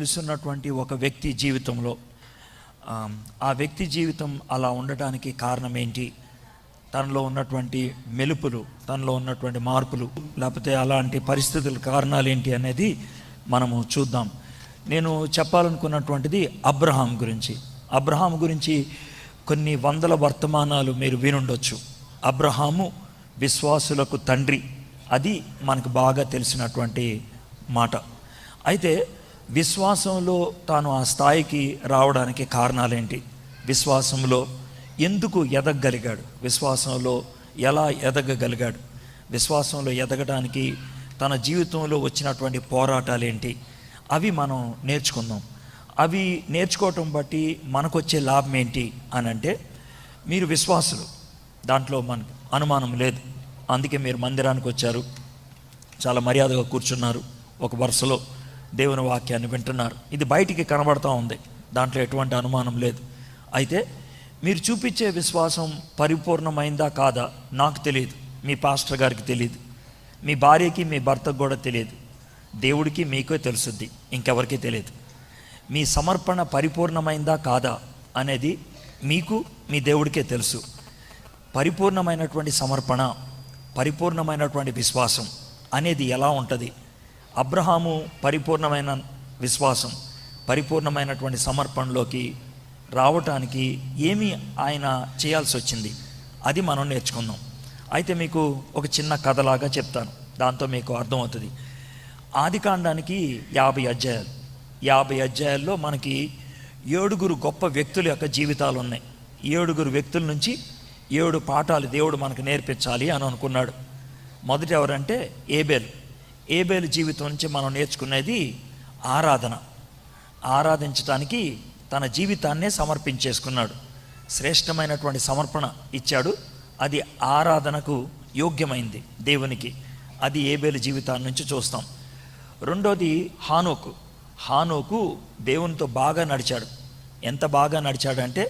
తెలుసున్నటువంటి ఒక వ్యక్తి జీవితంలో ఆ వ్యక్తి జీవితం అలా ఉండటానికి కారణం ఏంటి, తనలో ఉన్నటువంటి మెలుపులు, తనలో ఉన్నటువంటి మార్పులు, లేకపోతే అలాంటి పరిస్థితుల కారణాలు ఏంటి అనేది మనము చూద్దాం. నేను చెప్పాలనుకున్నటువంటిది అబ్రహాం గురించి కొన్ని వందల వర్తమానాలు మీరు వినుండొచ్చు. అబ్రహాము విశ్వాసులకు తండ్రి, అది మనకు బాగా తెలిసినటువంటి మాట. అయితే విశ్వాసంలో తాను ఆ స్థాయికి రావడానికి కారణాలేంటి, విశ్వాసంలో ఎందుకు ఎదగగలిగాడు, విశ్వాసంలో ఎలా ఎదగగలిగాడు, విశ్వాసంలో ఎదగడానికి తన జీవితంలో వచ్చినటువంటి పోరాటాలేంటి, అవి మనం నేర్చుకుందాం. అవి నేర్చుకోవటం బట్టి మనకు వచ్చే లాభం ఏంటి అని అంటే, మీరు విశ్వాసులు, దాంట్లో మనకు అనుమానం లేదు. అందుకే మీరు మందిరానికి వచ్చారు, చాలా మర్యాదగా కూర్చున్నారు, ఒక వరుసలో దేవుని వాక్యాన్ని వింటున్నారు. ఇది బయటికి కనబడుతూ ఉంది, దాంట్లో ఎటువంటి అనుమానం లేదు. అయితే మీరు చూపించే విశ్వాసం పరిపూర్ణమైందా కాదా నాకు తెలియదు, మీ పాస్టర్ గారికి తెలియదు, మీ భార్యకి మీ భర్తకు కూడా తెలియదు, దేవుడికి మీకే తెలుసుద్ది, ఇంకెవరికి తెలియదు. మీ సమర్పణ పరిపూర్ణమైందా కాదా అనేది మీకు మీ దేవుడికే తెలుసు. పరిపూర్ణమైనటువంటి సమర్పణ, పరిపూర్ణమైనటువంటి విశ్వాసం అనేది ఎలా ఉంటుంది? అబ్రహాము పరిపూర్ణమైన విశ్వాసం, పరిపూర్ణమైనటువంటి సమర్పణలోకి రావటానికి ఏమి ఆయన చేయాల్సి వచ్చింది, అది మనం నేర్చుకుందాం. అయితే మీకు ఒక చిన్న కథలాగా చెప్తాను, దాంతో మీకు అర్థమవుతుంది. ఆదికాండానికి 50 అధ్యాయాలు, 50 అధ్యాయాల్లో మనకి 7 గొప్ప వ్యక్తుల యొక్క జీవితాలు ఉన్నాయి. 7 వ్యక్తుల నుంచి 7 పాఠాలు దేవుడు మనకు నేర్పించాలి అని అనుకున్నాడు. మొదటి ఎవరంటే ఏబేలు జీవితం నుంచి మనం నేర్చుకునేది ఆరాధించటానికి తన జీవితాన్నే సమర్పించేసుకున్నాడు. శ్రేష్టమైనటువంటి సమర్పణ ఇచ్చాడు, అది ఆరాధనకు యోగ్యమైంది దేవునికి. అది ఏబేలు జీవితాన్ని నుంచి చూస్తాం. రెండోది హానోకు దేవునితో బాగా నడిచాడు. ఎంత బాగా నడిచాడంటే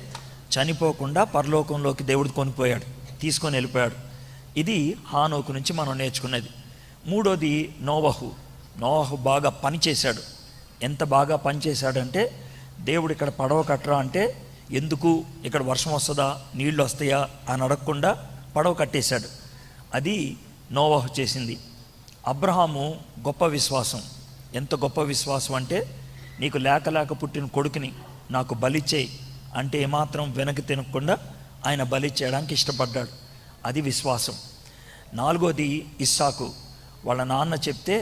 చనిపోకుండా పరలోకంలోకి దేవుడు కొనిపోయాడు, తీసుకొని వెళ్ళిపోయాడు. ఇది హానోకు నుంచి మనం నేర్చుకునేది. మూడోది నోవహు బాగా పనిచేశాడు. ఎంత బాగా పనిచేశాడంటే, దేవుడు ఇక్కడ పడవ కట్టరా అంటే, ఎందుకు ఇక్కడ వర్షం వస్తుందా, నీళ్ళు వస్తాయా అని అడగకుండా పడవ కట్టేశాడు. అది నోవహు చేసింది. అబ్రహాము గొప్ప విశ్వాసం. ఎంత గొప్ప విశ్వాసం అంటే, నీకు లేక పుట్టిన కొడుకుని నాకు బలిచ్చేయి అంటే ఏమాత్రం వెనక్కి తినకుండా ఆయన బలిచ్చేయడానికి ఇష్టపడ్డాడు. అది విశ్వాసం. నాలుగోది ఇస్సాకు. వాళ్ళ నాన్న చెప్తే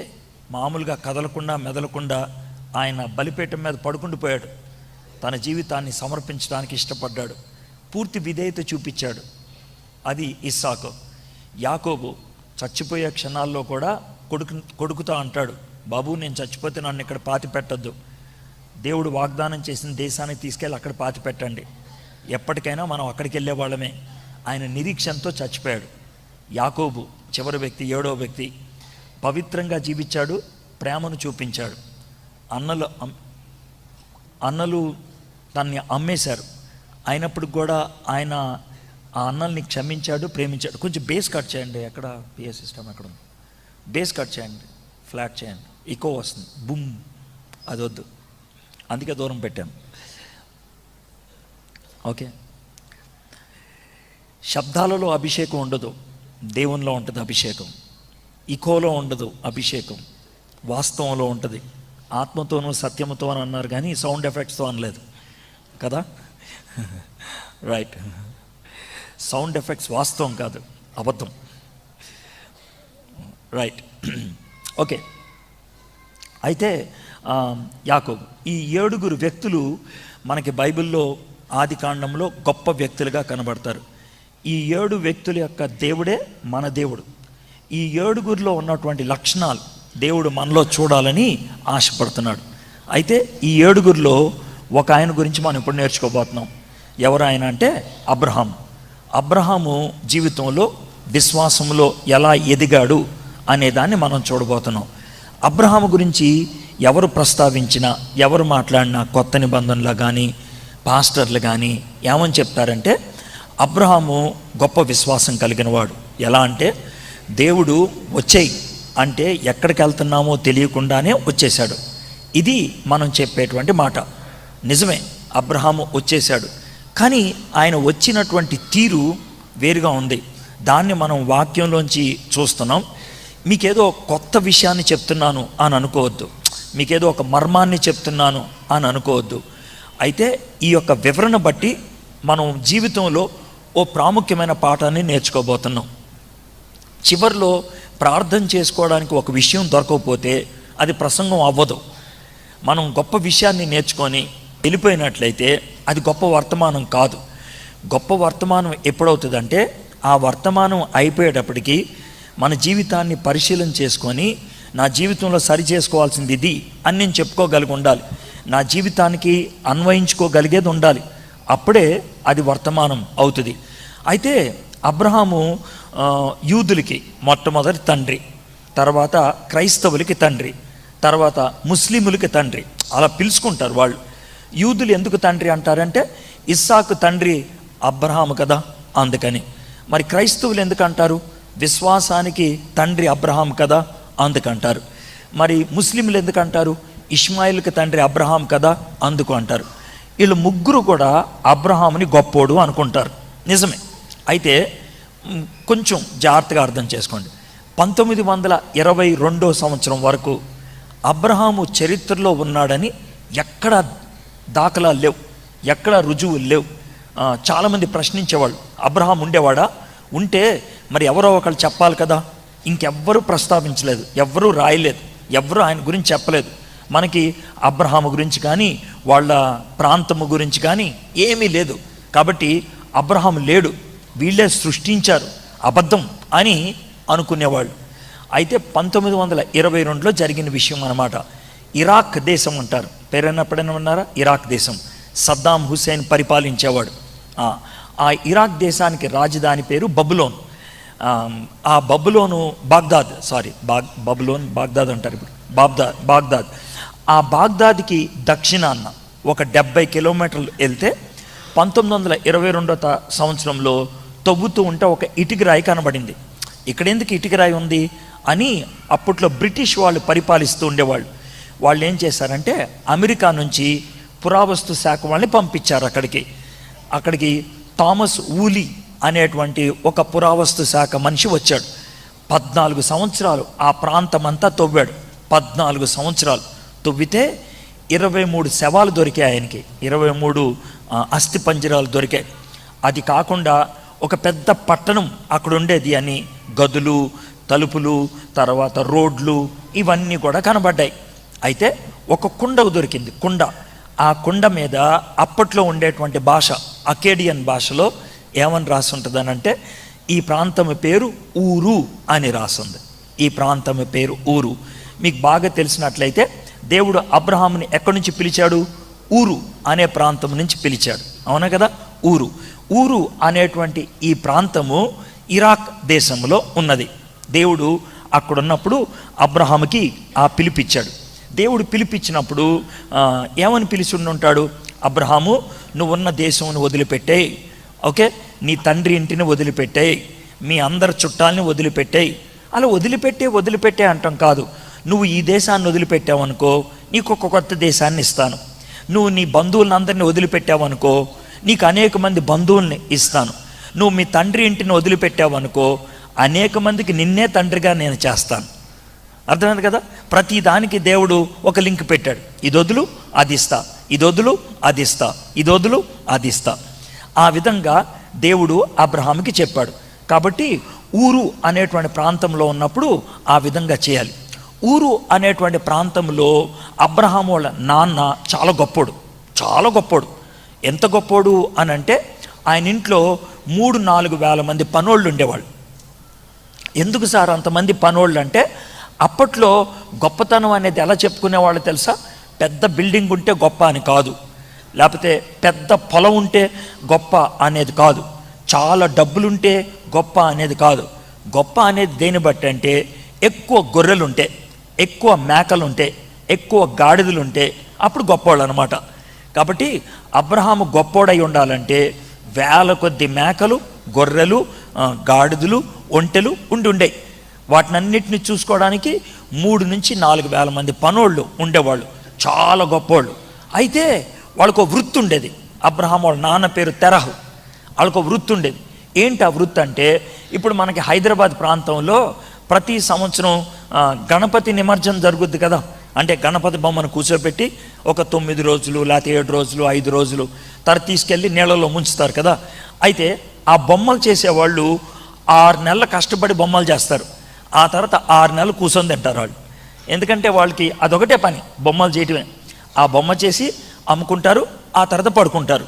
మామూలుగా కదలకుండా మెదలకుండా ఆయన బలిపీఠం మీద పడుకుండిపోయాడు. తన జీవితాన్ని సమర్పించడానికి ఇష్టపడ్డాడు, పూర్తి విధేయత చూపించాడు. అది ఇస్సాకు. యాకోబు చచ్చిపోయే క్షణాల్లో కూడా కొడుకుతో అంటాడు, బాబు నేను చచ్చిపోతే నన్ను ఇక్కడ పాతి పెట్టద్దు, దేవుడు వాగ్దానం చేసిన దేశానికి తీసుకెళ్ళి అక్కడ పాతి పెట్టండి, ఎప్పటికైనా మనం అక్కడికి వెళ్ళే వాళ్ళమే. ఆయన నిరీక్షణతో చచ్చిపోయాడు. యాకోబు చివరి వ్యక్తి, 7వ వ్యక్తి. పవిత్రంగా జీవించాడు, ప్రేమను చూపించాడు. అన్నలు తన్ని అమ్మేశారు, అయినప్పుడు కూడా ఆయన ఆ అన్నల్ని క్షమించాడు, ప్రేమించాడు. కొంచెం బేస్ కట్ చేయండి, ఎక్కడ పిఏ సిస్టమ్ ఎక్కడ ఉంది, బేస్ కట్ చేయండి, ఫ్లాట్ చేయండి, ఈకో వస్తుంది, బుమ్, అది వద్దు, అందుకే దూరం పెట్టాను. ఓకే, శబ్దాలలో అభిషేకం ఉండదు, దేవునిలో ఉంటుంది అభిషేకం. ఈకోలో ఉండదు అభిషేకం, వాస్తవంలో ఉంటుంది. ఆత్మతోనూ సత్యముతో అని అన్నారు కానీ సౌండ్ ఎఫెక్ట్స్తో అనలేదు కదా. రైట్, సౌండ్ ఎఫెక్ట్స్ వాస్తవం కాదు, అబద్ధం. Right, okay. అయితే యాకోబు, ఈ 7 వ్యక్తులు మనకి బైబిల్లో ఆదికాండంలో గొప్ప వ్యక్తులుగా కనబడతారు. ఈ 7 వ్యక్తుల యొక్క దేవుడే మన దేవుడు. ఈ 7 ఉన్నటువంటి లక్షణాలు దేవుడు మనలో చూడాలని ఆశపడుతున్నాడు. అయితే ఈ 7 ఒక ఆయన గురించి మనం ఇప్పుడు నేర్చుకోబోతున్నాం. ఎవరు ఆయన అంటే అబ్రహాము జీవితంలో విశ్వాసంలో ఎలా ఎదిగాడు అనే దాన్ని మనం చూడబోతున్నాం. అబ్రహాము గురించి ఎవరు ప్రస్తావించినా, ఎవరు మాట్లాడినా, కొత్త నిబంధనలు కానీ పాస్టర్లు కానీ ఏమని చెప్తారంటే, అబ్రహాము గొప్ప విశ్వాసం కలిగిన వాడు. ఎలా అంటే, దేవుడు వచ్చేయి అంటే ఎక్కడికి వెళ్తున్నామో తెలియకుండానే వచ్చేసాడు. ఇది మనం చెప్పేటువంటి మాట. నిజమే, అబ్రహాము వచ్చేశాడు, కానీ ఆయన వచ్చినటువంటి తీరు వేరుగా ఉంది. దాన్ని మనం వాక్యంలోంచి చూస్తున్నాం. మీకేదో కొత్త విషయాన్ని చెప్తున్నాను అని అనుకోవద్దు, మీకేదో ఒక మర్మాన్ని చెప్తున్నాను అని అనుకోవద్దు. అయితే ఈ యొక్క వివరణ బట్టి మనం జీవితంలో ఓ ప్రాముఖ్యమైన పాఠాన్ని నేర్చుకోబోతున్నాం. చివరిలో ప్రార్థన చేసుకోవడానికి ఒక విషయం దొరకకపోతే అది ప్రసంగం అవ్వదు. మనం గొప్ప విషయాన్ని నేర్చుకొని వెళ్ళిపోయినట్లయితే అది గొప్ప వర్తమానం కాదు. గొప్ప వర్తమానం ఎప్పుడవుతుందంటే ఆ వర్తమానం అయిపోయేటప్పటికీ మన జీవితాన్ని పరిశీలన చేసుకొని నా జీవితంలో సరి చేసుకోవాల్సింది ఇది అని నేను చెప్పుకోగలిగి ఉండాలి. నా జీవితానికి అన్వయించుకోగలిగేది ఉండాలి. అప్పుడే అది వర్తమానం అవుతుంది. అయితే అబ్రహాము యూదులకి మొట్టమొదటి తండ్రి, తర్వాత క్రైస్తవులకి తండ్రి, తర్వాత ముస్లిములకి తండ్రి, అలా పిలుచుకుంటారు వాళ్ళు. యూదులు ఎందుకు తండ్రి అంటారంటే ఇస్సాకు తండ్రి అబ్రహాము కదా, అందుకని. మరి క్రైస్తవులు ఎందుకు అంటారు? విశ్వాసానికి తండ్రి అబ్రహాం కదా, అందుకంటారు. మరి ముస్లింలు ఎందుకు అంటారు? ఇష్మాయిల్కి తండ్రి అబ్రహాం కదా, అందుకు అంటారు. వీళ్ళు ముగ్గురు కూడా అబ్రహాముని గొప్పోడు అనుకుంటారు. నిజమే. అయితే కొంచెం జాగ్రత్తగా అర్థం చేసుకోండి. 1922 సంవత్సరం వరకు అబ్రహాము చరిత్రలో ఉన్నాడని ఎక్కడ దాఖలాలు లేవు, ఎక్కడ రుజువులు లేవు. చాలామంది ప్రశ్నించేవాళ్ళు, అబ్రహాం ఉండేవాడా? ఉంటే మరి ఎవరో ఒకళ్ళు చెప్పాలి కదా. ఇంకెవ్వరూ ప్రస్తావించలేదు, ఎవ్వరూ రాయలేదు, ఎవ్వరూ ఆయన గురించి చెప్పలేదు. మనకి అబ్రహాము గురించి కానీ వాళ్ళ ప్రాంతము గురించి కానీ ఏమీ లేదు. కాబట్టి అబ్రహాం లేడు, వీళ్ళే సృష్టించారు, అబద్ధం అని అనుకునేవాళ్ళు. అయితే 1922లో జరిగిన విషయం అన్నమాట. ఇరాక్ దేశం అంటారు, పేరైనా ఎప్పుడైనా ఉన్నారా? ఇరాక్ దేశం సద్దాం హుస్సేన్ పరిపాలించేవాడు. ఆ ఇరాక్ దేశానికి రాజధాని పేరు బబులోన్. ఆ బబులోను బాగ్దాద్ అంటారు ఇప్పుడు, బాగ్దాద్. ఆ బాగ్దాద్కి దక్షిణాన్న ఒక 70 కిలోమీటర్లు వెళ్తే 1922 సంవత్సరంలో తవ్వుతూ ఉంటే ఒక ఇటుకరాయి కనబడింది. ఇక్కడ ఎందుకు ఇటుకరాయి ఉంది అని అప్పట్లో బ్రిటిష్ వాళ్ళు పరిపాలిస్తూ ఉండేవాళ్ళు. వాళ్ళు ఏం చేశారంటే అమెరికా నుంచి పురావస్తు శాఖ వాళ్ళని పంపించారు అక్కడికి థామస్ ఊలీ అనేటువంటి ఒక పురావస్తు శాఖ మనిషి వచ్చాడు. 14 సంవత్సరాలు ఆ ప్రాంతం అంతా తవ్వాడు. 14 సంవత్సరాలు తవ్వితే 23 శవాలు దొరికాయి ఆయనకి, 23 అస్థి పంజరాలు దొరికాయి. అది కాకుండా ఒక పెద్ద పట్టణం అక్కడ ఉండేది అని, గదులు, తలుపులు, తర్వాత రోడ్లు, ఇవన్నీ కూడా కనబడ్డాయి. అయితే ఒక కుండ దొరికింది, కుండ. ఆ కుండ మీద అప్పట్లో ఉండేటువంటి భాష, అకేడియన్ భాషలో ఏమని రాసి ఉంటుందనంటే ఈ ప్రాంతం పేరు ఊరు అని రాసింది. ఈ ప్రాంతం పేరు ఊరు. మీకు బాగా తెలిసినట్లయితే దేవుడు అబ్రహాముని ఎక్కడి నుంచి పిలిచాడు? ఊరు అనే ప్రాంతం నుంచి పిలిచాడు, అవునా కదా? ఊరు అనేటువంటి ఈ ప్రాంతము ఇరాక్ దేశంలో ఉన్నది. దేవుడు అక్కడున్నప్పుడు అబ్రహాముకి ఆ పిలిపిచ్చాడు. దేవుడు పిలిపించినప్పుడు ఏమని పిలిచి ఉంటాడు? అబ్రహాము, నువ్వున్న దేశంను వదిలిపెట్టేయి, ఓకే, నీ తండ్రి ఇంటిని వదిలిపెట్టేయి, మీ అందరి చుట్టాలని వదిలిపెట్టేయి. అలా వదిలిపెట్టే అంటాం కాదు. నువ్వు ఈ దేశాన్ని వదిలిపెట్టావనుకో నీకు ఒక కొత్త దేశాన్ని ఇస్తాను. నువ్వు నీ బంధువులను అందరినీ వదిలిపెట్టావనుకో నీకు అనేక మంది బంధువుల్ని ఇస్తాను. నువ్వు మీ తండ్రి ఇంటిని వదిలిపెట్టావనుకో అనేక మందికి నిన్నే తండ్రిగా నేను చేస్తాను. అర్థమైంది కదా? ప్రతి దానికి దేవుడు ఒక లింక్ పెట్టాడు. ఇదొదులు అది ఇస్తా, ఇదొదులు అది ఇస్తా, ఇదొదులు అది ఇస్తా. ఆ విధంగా దేవుడు అబ్రహాముకి చెప్పాడు. కాబట్టి ఊరు అనేటువంటి ప్రాంతంలో ఉన్నప్పుడు ఆ విధంగా చేయాలి. ఊరు అనేటువంటి ప్రాంతంలో అబ్రహాము వాళ్ళ నాన్న చాలా గొప్పోడు. ఎంత గొప్పోడు అని అంటే ఆయన ఇంట్లో 3-4 వేల మంది పనోళ్ళు ఉండేవాళ్ళు. ఎందుకు సార్ అంతమంది పనోళ్ళు అంటే, అప్పట్లో గొప్పతనం అనేది ఎలా చెప్పుకునేవాళ్ళు తెలుసా? పెద్ద బిల్డింగ్ ఉంటే గొప్ప అని కాదు, లేకపోతే పెద్ద పొలం ఉంటే గొప్ప అనేది కాదు, చాలా డబ్బులుంటే గొప్ప అనేది కాదు. గొప్ప అనేది దేని బట్టి అంటే ఎక్కువ గొర్రెలుంటే, ఎక్కువ మేకలుంటే, ఎక్కువ గాడిదలుంటే అప్పుడు గొప్పవాళ్ళు అనమాట. కాబట్టి అబ్రహాము గొప్పోడై ఉండాలంటే వేల కొద్ది మేకలు, గొర్రెలు, గాడిదలు, ఒంటెలు ఉండేవి. వాటినన్నిటిని చూసుకోవడానికి 3 నుంచి 4 వేల మంది పనోళ్ళు ఉండేవాళ్ళు. చాలా గొప్పోళ్ళు. అయితే వాళ్ళకు వృత్తి ఉండేది. అబ్రహాం వాళ్ళ నాన్న పేరు తెరహు. వాళ్ళకు వృత్తి ఉండేది. ఏంటి ఆ వృత్తి అంటే, ఇప్పుడు మనకి హైదరాబాద్ ప్రాంతంలో ప్రతి సంవత్సరం గణపతి నిమజ్జనం జరుగుద్ది కదా. అంటే గణపతి బొమ్మను కూర్చోబెట్టి ఒక 9 రోజులు లేకపోతే 7 రోజులు 5 రోజులు తర్వాత తీసుకెళ్ళి నీళ్ళలో ముంచుతారు కదా. అయితే ఆ బొమ్మలు చేసేవాళ్ళు 6 నెలలు కష్టపడి బొమ్మలు చేస్తారు. ఆ తర్వాత 6 నెలలు కూర్చొని తింటారు వాళ్ళు. ఎందుకంటే వాళ్ళకి అదొకటే పని, బొమ్మలు చేయటమే. ఆ బొమ్మ చేసి అమ్ముకుంటారు, ఆ తర్వాత పడుకుంటారు.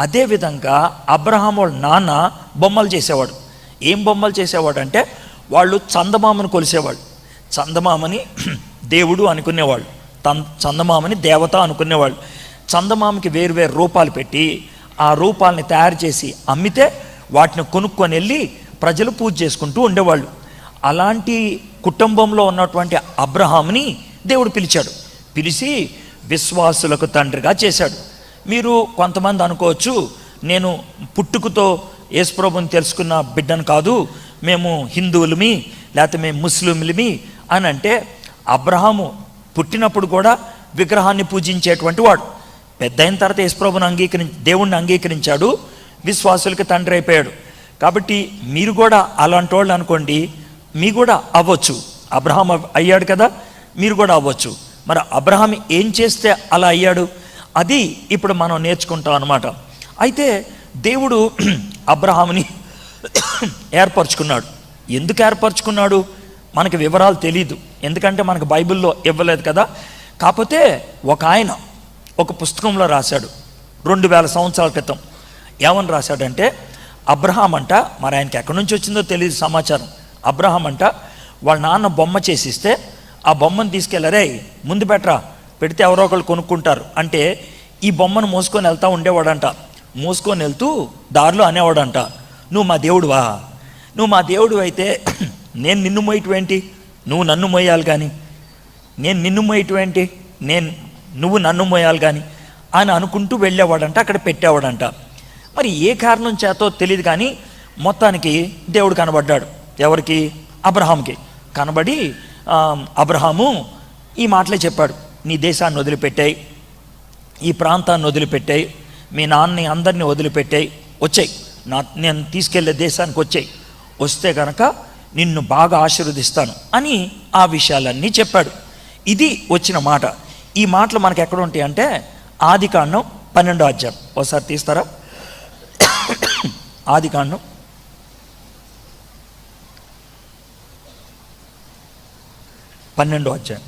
అదేవిధంగా అబ్రహాం వాళ్ళ నాన్న బొమ్మలు చేసేవాడు. ఏం బొమ్మలు చేసేవాడు అంటే, వాళ్ళు చందమామను కొలిసేవాళ్ళు. చందమామని దేవుడు అనుకునేవాళ్ళు, చందమామని దేవత అనుకునేవాళ్ళు. చందమామకి వేరు రూపాలు పెట్టి ఆ రూపాలని తయారు చేసి అమ్మితే వాటిని కొనుక్కొని వెళ్ళి ప్రజలు పూజ చేసుకుంటూ ఉండేవాళ్ళు. అలాంటి కుటుంబంలో ఉన్నటువంటి అబ్రహాంని దేవుడు పిలిచాడు. పిలిచి విశ్వాసులకు తండ్రిగా చేశాడు. మీరు కొంతమంది అనుకోవచ్చు, నేను పుట్టుకతో యేసుప్రభుని తెలుసుకున్న బిడ్డను కాదు, మేము హిందువులమి లేకపోతే మేము ముస్లింలమి అని అంటే, అబ్రహాము పుట్టినప్పుడు కూడా విగ్రహాన్ని పూజించేటువంటి వాడు. పెద్ద అయిన తర్వాత యేసుప్రభుని దేవుణ్ణి అంగీకరించాడు, విశ్వాసులకి తండ్రి అయిపోయాడు. కాబట్టి మీరు కూడా అలాంటి వాళ్ళు అనుకోండి, మీ కూడా అవ్వచ్చు. అబ్రహాం అయ్యాడు కదా, మీరు కూడా అవ్వచ్చు. మరి అబ్రహాం ఏం చేస్తే అలా అయ్యాడు, అది ఇప్పుడు మనం నేర్చుకుంటాం అన్నమాట. అయితే దేవుడు అబ్రహాముని ఏర్పరచుకున్నాడు. ఎందుకు ఏర్పరచుకున్నాడు మనకి వివరాలు తెలీదు, ఎందుకంటే మనకు బైబిల్లో ఇవ్వలేదు కదా. కాకపోతే ఒక ఆయన ఒక పుస్తకంలో రాశాడు 2000 సంవత్సరాల క్రితం. ఏమని రాశాడంటే, అబ్రహాం అంట, మరి ఆయనకి ఎక్కడి నుంచి వచ్చిందో తెలియదు సమాచారం. అబ్రహాం అంట వాళ్ళ నాన్న బొమ్మ చేసిస్తే ఆ బొమ్మను తీసుకెళ్ళరే ముందు పెట్టరా, పెడితే ఎవరో ఒకళ్ళు కొనుక్కుంటారు అంటే ఈ బొమ్మను మోసుకొని వెళ్తూ ఉండేవాడంట. మోసుకొని వెళ్తూ దారిలో అనేవాడంట, నువ్వు మా దేవుడువా, నువ్వు మా దేవుడు అయితే నేను నిన్ను మోయటమేంటి, నువ్వు నన్ను మోయాలి కానీ, నేను నిన్ను మోయటమేంటి, నువ్వు నన్ను మోయాలి కానీ అని అనుకుంటూ వెళ్ళేవాడంట. అక్కడ పెట్టేవాడంట. మరి ఏ కారణం చేతో తెలియదు కానీ మొత్తానికి దేవుడు కనబడ్డాడు. ఎవరికి? అబ్రహాంకి కనబడి, అబ్రహాము ఈ మాటలే చెప్పాడు, నీ దేశాన్ని వదిలిపెట్టాయి, ఈ ప్రాంతాన్ని వదిలిపెట్టాయి, మీ నాన్నని అందరినీ వదిలిపెట్టాయి, వచ్చాయి నేను తీసుకెళ్లే దేశానికి వచ్చాయి, వస్తే కనుక నిన్ను బాగా ఆశీర్వదిస్తాను అని ఆ విషయాలన్నీ చెప్పాడు. ఇది వచ్చిన మాట. ఈ మాటలు మనకు ఎక్కడ ఉంటాయి అంటే ఆదికాండం 12వ అధ్యాయం. ఒకసారి తీస్తారా? ఆదికాండం 12వ అధ్యాయం.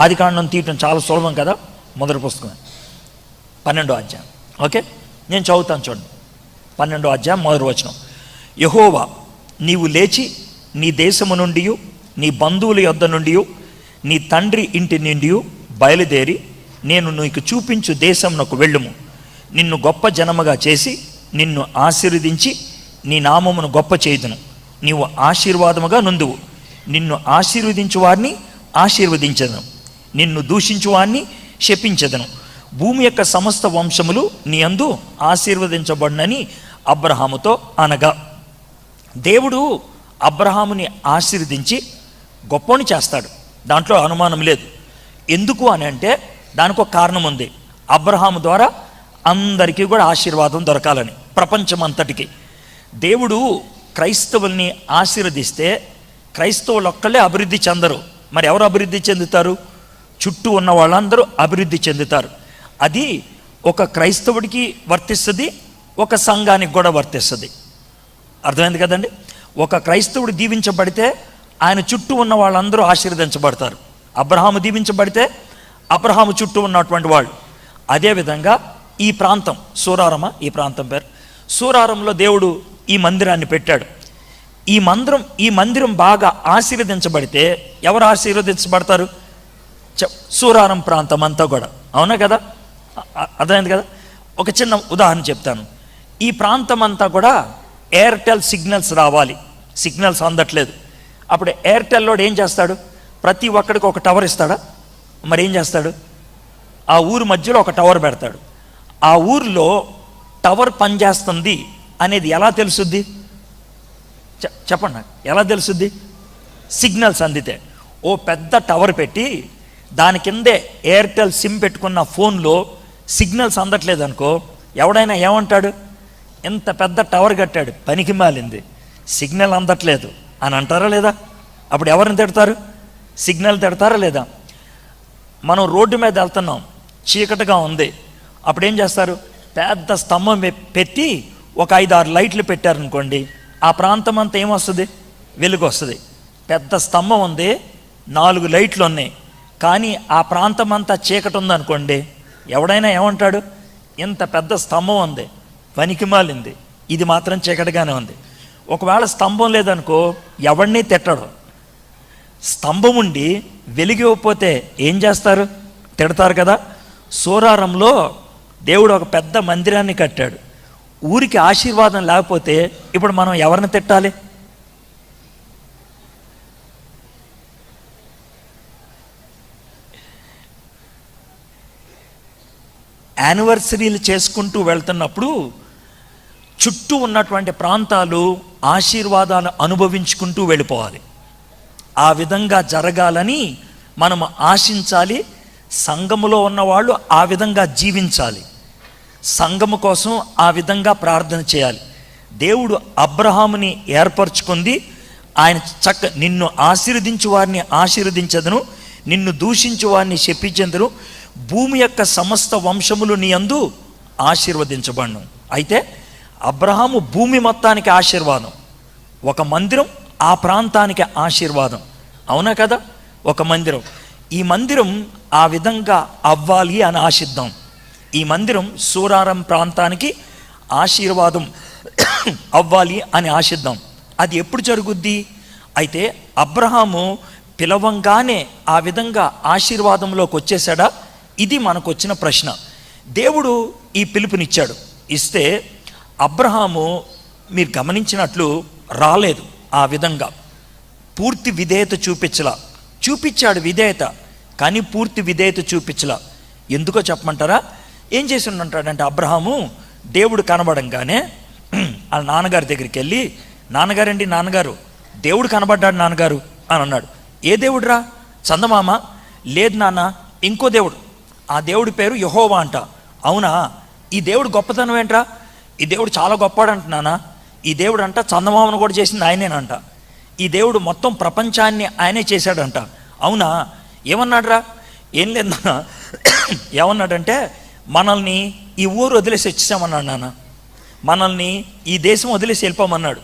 ఆదికాండం తీయటం చాలా సులభం కదా, మొదటి పుస్తకం 12వ అధ్యాయం. ఓకే, నేను చదువుతాను చూడండి. 12వ అధ్యాయం మొదటి వచనం. యెహోవా, నీవు లేచి నీ దేశము నుండి, నీ బంధువుల యొద్ద నుండి, నీ తండ్రి ఇంటి నుండి బయలుదేరి నేను నీకు చూపించు దేశమునకు వెళ్ళుము. నిన్ను గొప్ప జనముగా చేసి నిన్ను ఆశీర్వదించి నీ నామమును గొప్ప చేయుదును. నీవు ఆశీర్వాదముగా నుందువు. నిన్ను ఆశీర్వదించు వారిని ఆశీర్వదించదను, నిన్ను దూషించు వారిని శపించదను. భూమి యొక్క సమస్త వంశములు నీ యందు ఆశీర్వదించబడినని అబ్రహాముతో అనగా, దేవుడు అబ్రహాముని ఆశీర్వదించి గొప్పని చేస్తాడు, దాంట్లో అనుమానం లేదు. ఎందుకు అని అంటే దానికి ఒక కారణం ఉంది. అబ్రహాము ద్వారా అందరికీ కూడా ఆశీర్వాదం దొరకాలని, ప్రపంచమంతటికి. దేవుడు క్రైస్తవుల్ని ఆశీర్వదిస్తే క్రైస్తవులు ఒక్కళ్ళే అభివృద్ధి చెందరు. మరి ఎవరు అభివృద్ధి చెందుతారు? చుట్టూ ఉన్న వాళ్ళందరూ అభివృద్ధి చెందుతారు. అది ఒక క్రైస్తవుడికి వర్తిస్తుంది, ఒక సంఘానికి కూడా వర్తిస్తుంది. అర్థమైంది కదండి? ఒక క్రైస్తవుడు దీవించబడితే ఆయన చుట్టూ ఉన్న వాళ్ళందరూ ఆశీర్వదించబడతారు. అబ్రహాము దీవించబడితే అబ్రహాము చుట్టూ ఉన్నటువంటి వాళ్ళు. అదేవిధంగా ఈ ప్రాంతం సూరారమ, ఈ ప్రాంతం పేరు సూరారంలో దేవుడు ఈ మందిరాన్ని పెట్టాడు. ఈ మందిరం బాగా ఆశీర్వదించబడితే ఎవరు ఆశీర్వదించబడతారు? సూరారం ప్రాంతం అంతా కూడా. అవునా కదా? అర్థమైంది కదా? ఒక చిన్న ఉదాహరణ చెప్తాను. ఈ ప్రాంతం అంతా కూడా ఎయిర్టెల్ సిగ్నల్స్ రావాలి, సిగ్నల్స్ అందట్లేదు. అప్పుడు ఎయిర్టెల్లో ఏం చేస్తాడు? ప్రతి ఒక్కడికి ఒక టవర్ ఇస్తాడా? మరి ఏం చేస్తాడు? ఆ ఊరు మధ్యలో ఒక టవర్ పెడతాడు. ఆ ఊరిలో టవర్ పనిచేస్తుంది అనేది ఎలా తెలుసుద్ది? చెప్పండి నాకు, ఎలా తెలుసుద్ది? సిగ్నల్స్ అందితే. ఓ పెద్ద టవర్ పెట్టి దాని కిందే ఎయిర్టెల్ సిమ్ పెట్టుకున్న ఫోన్లో సిగ్నల్స్ అందట్లేదు అనుకో, ఎవడైనా ఏమంటాడు? ఎంత పెద్ద టవర్ కట్టాడు, పనికి మాలింది, సిగ్నల్ అందట్లేదు అని అంటారా లేదా? అప్పుడు ఎవరిని తిడతారు? సిగ్నల్ తిడతారా లేదా? మనం రోడ్డు మీద వెళ్తున్నాం, చీకటిగా ఉంది, అప్పుడు ఏం చేస్తారు? పెద్ద స్తంభం పెట్టి ఒక 5-6 లైట్లు పెట్టారనుకోండి, ఆ ప్రాంతం అంతా ఏమొస్తుంది? వెలుగు వస్తుంది. పెద్ద స్తంభం ఉంది, 4 లైట్లు ఉన్నాయి, కానీ ఆ ప్రాంతం అంతా చీకటి ఉందనుకోండి, ఎవడైనా ఏమంటాడు? ఇంత పెద్ద స్తంభం ఉంది, పనికిమాలింది, ఇది మాత్రం చీకటిగానే ఉంది. ఒకవేళ స్తంభం లేదనుకో, ఎవడిని తిట్టడు. స్తంభం ఉండి వెలిగిపోతే ఏం చేస్తారు? తిడతారు కదా. సూరారంలో దేవుడు ఒక పెద్ద మందిరాన్ని కట్టాడు, ఊరికి ఆశీర్వాదం లేకపోతే ఇప్పుడు మనం ఎవరిని తిట్టాలి? యానివర్సరీలు చేసుకుంటూ వెళ్తున్నప్పుడు చుట్టూ ఉన్నటువంటి ప్రాంతాలు ఆశీర్వాదాలు అనుభవించుకుంటూ వెళ్ళిపోవాలి. ఆ విధంగా జరగాలని మనం ఆశించాలి. సంఘములో ఉన్నవాళ్ళు ఆ విధంగా జీవించాలి. సంఘము కోసం ఆ విధంగా ప్రార్థన చేయాలి. దేవుడు అబ్రహాముని ఏర్పరచుకుంది, ఆయన నిన్ను ఆశీర్వదించు వారిని ఆశీర్వదించదును, నిన్ను దూషించు వారిని శపించెదను, భూమి యొక్క సమస్త వంశములు నీ యందు ఆశీర్వదించబడును. అయితే అబ్రహాము భూమి మొత్తానికి ఆశీర్వాదం, ఒక మందిరం ఆ ప్రాంతానికి ఆశీర్వాదం. అవునా కదా? ఒక మందిరం, ఈ మందిరం ఆ విధంగా అవ్వాలి అని ఆశిద్దాం. ఈ మందిరం సూరారం ప్రాంతానికి ఆశీర్వాదం అవ్వాలి అని ఆశిద్దాం. అది ఎప్పుడు జరుగుద్ది? అయితే అబ్రహాము పిలవంగానే ఆ విధంగా ఆశీర్వాదంలోకి వచ్చేసాడా? ఇది మనకు వచ్చిన ప్రశ్న. దేవుడు ఈ పిలుపునిచ్చాడు, ఇస్తే అబ్రహాము మీరు గమనించినట్లు రాలేదు. ఆ విధంగా పూర్తి విధేయత చూపించాడు విధేయత, కానీ పూర్తి విధేయత చూపించలా. ఎందుకో చెప్పమంటారా? ఏం చేసి ఉంటాడంటే అబ్రహాము దేవుడు కనబడంగానే వాళ్ళ నాన్నగారి దగ్గరికి వెళ్ళి, నాన్నగారు దేవుడు కనబడ్డాడు నాన్నగారు అని అన్నాడు. ఏ దేవుడురా? చందమామ? లేదు నాన్న, ఇంకో దేవుడు, ఆ దేవుడి పేరు యెహోవా అంట. అవునా? ఈ దేవుడు గొప్పతనం ఏంట్రా? ఈ దేవుడు చాలా గొప్పవాడంట నాన్న. ఈ దేవుడు అంట చందమామను కూడా చేసింది ఆయనేనంట. ఈ దేవుడు మొత్తం ప్రపంచాన్ని ఆయనే చేశాడంట. అవునా? ఏమన్నాడురా? ఏం లేదు నాన్న. ఏమన్నాడంటే మనల్ని ఈ ఊరు వదిలేసి వచ్చేసామన్నాడు నాన్న, మనల్ని ఈ దేశం వదిలేసి వెళ్ళిపోమన్నాడు.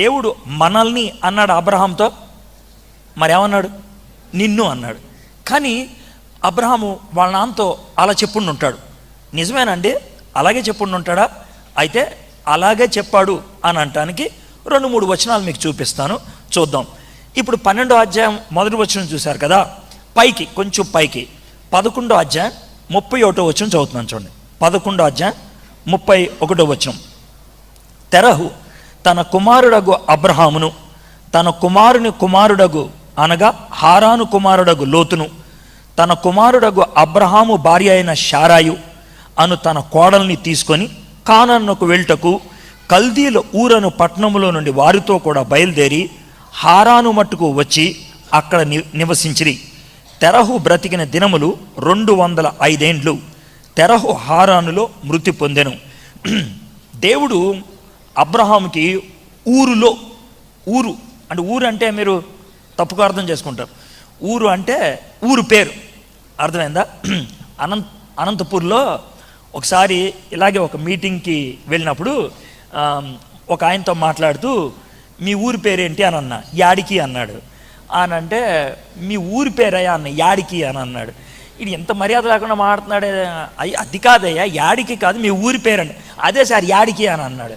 దేవుడు మనల్ని అన్నాడు అబ్రహాంతో, మరేమన్నాడు? నిన్ను అన్నాడు. కానీ అబ్రహాము వాళ్ళ నాన్నతో అలా చెప్పుండి ఉంటాడు. నిజమేనండి, అలాగే చెప్పుండి ఉంటాడా? అయితే అలాగే చెప్పాడు అని అనటానికి 2-3 వచనాలు మీకు చూపిస్తాను, చూద్దాం. ఇప్పుడు 12వ అధ్యాయం 1వ వచనం చూశారు కదా, పైకి కొంచెం పైకి 11వ అధ్యాయం 31వ వచనం చదువుతున్నాను చూడండి. 11వ అధ్యాయం 31వ వచనం. తెరహు తన కుమారుడగు అబ్రహామును, తన కుమారుని కుమారుడగు అనగా హారాను కుమారుడగు లోతును, తన కుమారుడగు అబ్రహాము భార్య అయిన శారాయు అను తన కోడల్ని తీసుకొని కానానుకు వెళ్ళుటకు కల్దీల ఊరను పట్టణములో నుండి వారితో కూడా బయలుదేరి హారాను మట్టుకు వచ్చి అక్కడ నివసించిరి. తెరహు బ్రతికిన దినములు 205 ఏండ్లు. తెరహు హారానులో మృతి పొందెను. దేవుడు అబ్రహాముకి ఊరు అంటే ఊరు అంటే మీరు తప్పుగా అర్థం చేసుకుంటారు. ఊరు అంటే ఊరు పేరు, అర్థమైందా? అనంతపూర్లో ఒకసారి ఇలాగే ఒక మీటింగ్కి వెళ్ళినప్పుడు ఒక ఆయనతో మాట్లాడుతూ మీ ఊరి పేరేంటి అని అన్నా. యాడికి అన్నాడు. అని అంటే మీ ఊరి పేరయ్యా అన్న, యాడికి అని అన్నాడు. ఇది ఎంత మర్యాద లేకుండా మాట్లాడుతున్నాడే. అది కాదయ్యా, యాడికి కాదు, మీ ఊరి పేరండి. అదే సార్ యాడికి అని అన్నాడు.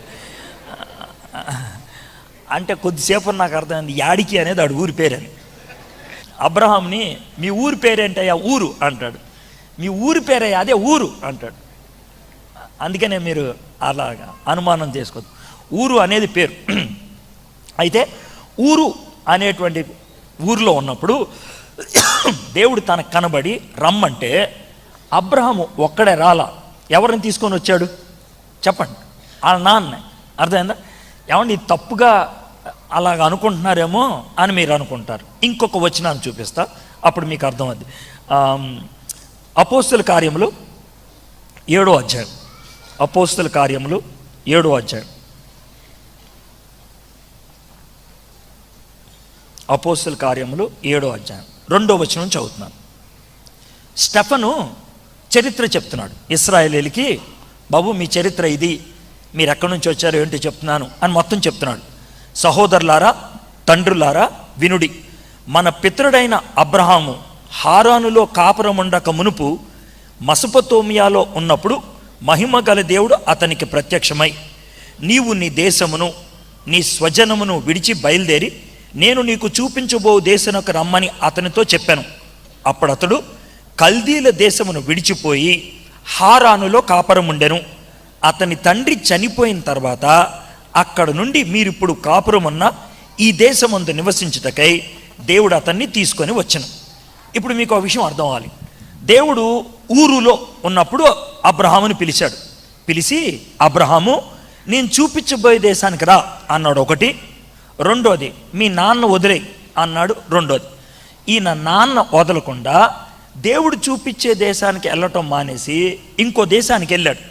అంటే కొద్దిసేపు నాకు అర్థమైంది యాడికి అనేది ఆడు ఊరి పేరని. అబ్రహాంని మీ ఊరి పేరేంటయ్యా? ఊరు అంటాడు. మీ ఊరి పేరయ్యా? అదే ఊరు అంటాడు. అందుకనే మీరు అలాగా అనుమానం చేసుకోవద్దు, ఊరు అనేది పేరు. అయితే ఊరు అనేటువంటి ఊరిలో ఉన్నప్పుడు దేవుడు తనకు కనబడి రమ్మంటే అబ్రహాము ఒక్కడే రాలా. ఎవరిని తీసుకొని వచ్చాడు చెప్పండి? వాళ్ళ నాన్న. అర్థమైందా? ఏమండి తప్పుగా అలాగ అనుకుంటున్నారేమో అని మీరు అనుకుంటారు. ఇంకొక వచనాన్ని చూపిస్తా, అప్పుడు మీకు అర్థమవుద్ది. అపోస్తుల కార్యములు 7వ అధ్యాయం. అపోస్తుల కార్యములు 7వ అధ్యాయం. అపోస్తుల కార్యములు 7వ అధ్యాయం 2వ వచనం చదువుతున్నాను. స్టెఫను చరిత్ర చెప్తున్నాడు ఇశ్రాయేలీయులకి. బాబు, మీ చరిత్ర ఇది, మీరు ఎక్కడి నుంచి వచ్చారో ఏంటి చెప్తున్నాను అని మొత్తం చెప్తున్నాడు. సహోదరులారా, తండ్రులారా, వినుడి. మన పితరుడైన అబ్రహాము హారానులో కాపురం ఉండక మునుపు మెసొపొతేమియాలో ఉన్నప్పుడు మహిమ గల దేవుడు అతనికి ప్రత్యక్షమై, నీవు నీ దేశమును నీ స్వజనమును విడిచి బయలుదేరి నేను నీకు చూపించబో దేశమునకు రమ్మని అతనితో చెప్పాను. అప్పుడు అతడు కల్దీల దేశమును విడిచిపోయి హారానులో కాపురం ఉండెను. అతని తండ్రి చనిపోయిన తర్వాత అక్కడ నుండి మీరిప్పుడు కాపురం ఉన్న ఈ దేశమందు నివసించుటకై దేవుడు అతన్ని తీసుకొని వచ్చెను. ఇప్పుడు మీకు ఒక విషయం అర్థం అవ్వాలి. దేవుడు ఊరులో ఉన్నప్పుడు అబ్రహాముని పిలిచాడు. పిలిచి, అబ్రహాము, నేను చూపించబోయే దేశానికి రా అన్నాడు ఒకటి. రెండోది, మీ నాన్న వదిలే అన్నాడు రెండోది. ఈయన నాన్న వదలకుండా దేవుడు చూపించే దేశానికి వెళ్ళటం మానేసి ఇంకో దేశానికి వెళ్ళాడు.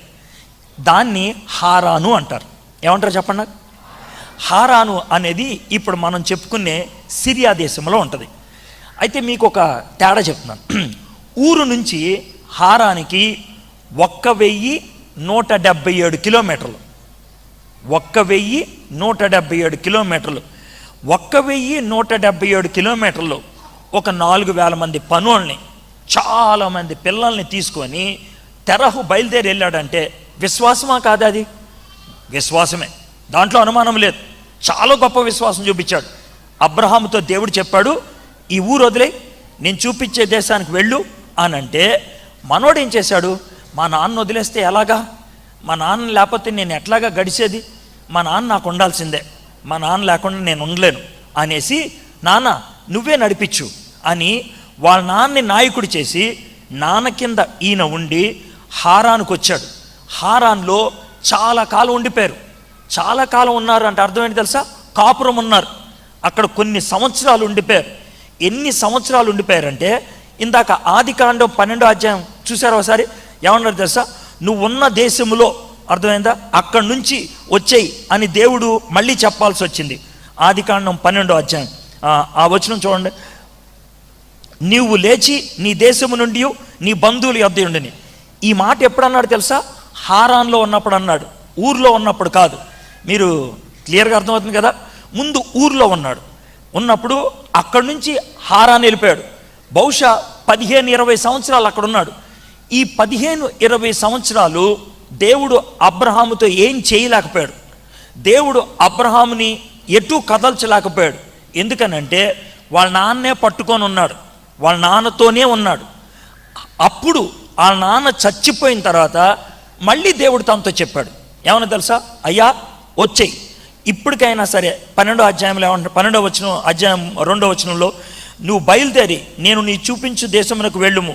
దాన్ని హారాను అంటారు. ఏమంటారు చెప్పండి నాకు? హారాను అనేది ఇప్పుడు మనం చెప్పుకునే సిరియా దేశంలో ఉంటుంది. అయితే మీకు ఒక తేడా చెప్తున్నాను. ఊరు నుంచి హారానికి 1177 కిలోమీటర్లు. 1177 కిలోమీటర్లు. 1177 కిలోమీటర్లు ఒక 4000 మంది పనుల్ని, చాలామంది పిల్లల్ని తీసుకొని తెరహు బయలుదేరి వెళ్ళాడంటే విశ్వాసమా కాదా? అది విశ్వాసమే, దాంట్లో అనుమానం లేదు. చాలా గొప్ప విశ్వాసం చూపించాడు. అబ్రహాముతో దేవుడు చెప్పాడు, ఈ ఊరు వదిలే, నేను చూపించే దేశానికి వెళ్ళు అని అంటే, మనోడు ఏం చేశాడు? మా నాన్న వదిలేస్తే ఎలాగా? మా నాన్న లేకపోతే నేను ఎట్లాగా గడిచేది? మా నాన్న నాకు ఉండాల్సిందే, మా నాన్న లేకుండా నేను ఉండలేను అనేసి, నాన్న నువ్వే నడిపించు అని వాళ్ళ నాన్నని నాయకుడు చేసి నాన్న కింద ఈయన ఉండి హారానుకు వచ్చాడు. హారాన్లో చాలా కాలం ఉండిపోయారు. చాలా కాలం ఉన్నారు అంటే అర్థం ఏంటి తెలుసా? కాపురం ఉన్నారు. అక్కడ కొన్ని సంవత్సరాలు ఉండిపోయారు. ఎన్ని సంవత్సరాలు ఉండిపోయారంటే, ఇందాక ఆదికాండం 12వ అధ్యాయం చూసారు ఒకసారి, ఏమన్నారు తెలుసా? నువ్వు ఉన్న దేశంలో, అర్థమైందా, అక్కడి నుంచి వచ్చేయి అని దేవుడు మళ్ళీ చెప్పాల్సి వచ్చింది. ఆదికాండం 12వ అధ్యాయం ఆ వచనం చూడండి. నీవు లేచి నీ దేశము నుండి నీ బంధువులు యొద్ద ఉండని. ఈ మాట ఎప్పుడు అన్నాడు తెలుసా? హారాన్లో ఉన్నప్పుడు అన్నాడు, ఊర్లో ఉన్నప్పుడు కాదు. మీరు క్లియర్గా అర్థమవుతుంది కదా? ముందు ఊర్లో ఉన్నప్పుడు అక్కడి నుంచి హారాన్ వెళ్ళిపోయాడు. బహుశా 15-20 సంవత్సరాలు అక్కడ ఉన్నాడు. ఈ 15-20 సంవత్సరాలు దేవుడు అబ్రహాముతో ఏం చేయలేకపోయాడు. దేవుడు అబ్రహాముని ఎటు కదల్చలేకపోయాడు. ఎందుకనంటే వాళ్ళ నాన్నే పట్టుకొని ఉన్నాడు, వాళ్ళ నాన్నతోనే ఉన్నాడు. అప్పుడు వాళ్ళ నాన్న చచ్చిపోయిన తర్వాత మళ్ళీ దేవుడు తనతో చెప్పాడు. ఏమన్నా తెలుసా? అయ్యా వచ్చేయి, ఇప్పటికైనా సరే 12వ అధ్యాయంలో ఏమంటారు? 12వ అధ్యాయం 2వ వచనంలో, నువ్వు బయలుదేరి నేను నీ చూపించు దేశమునకు వెళ్ళుము,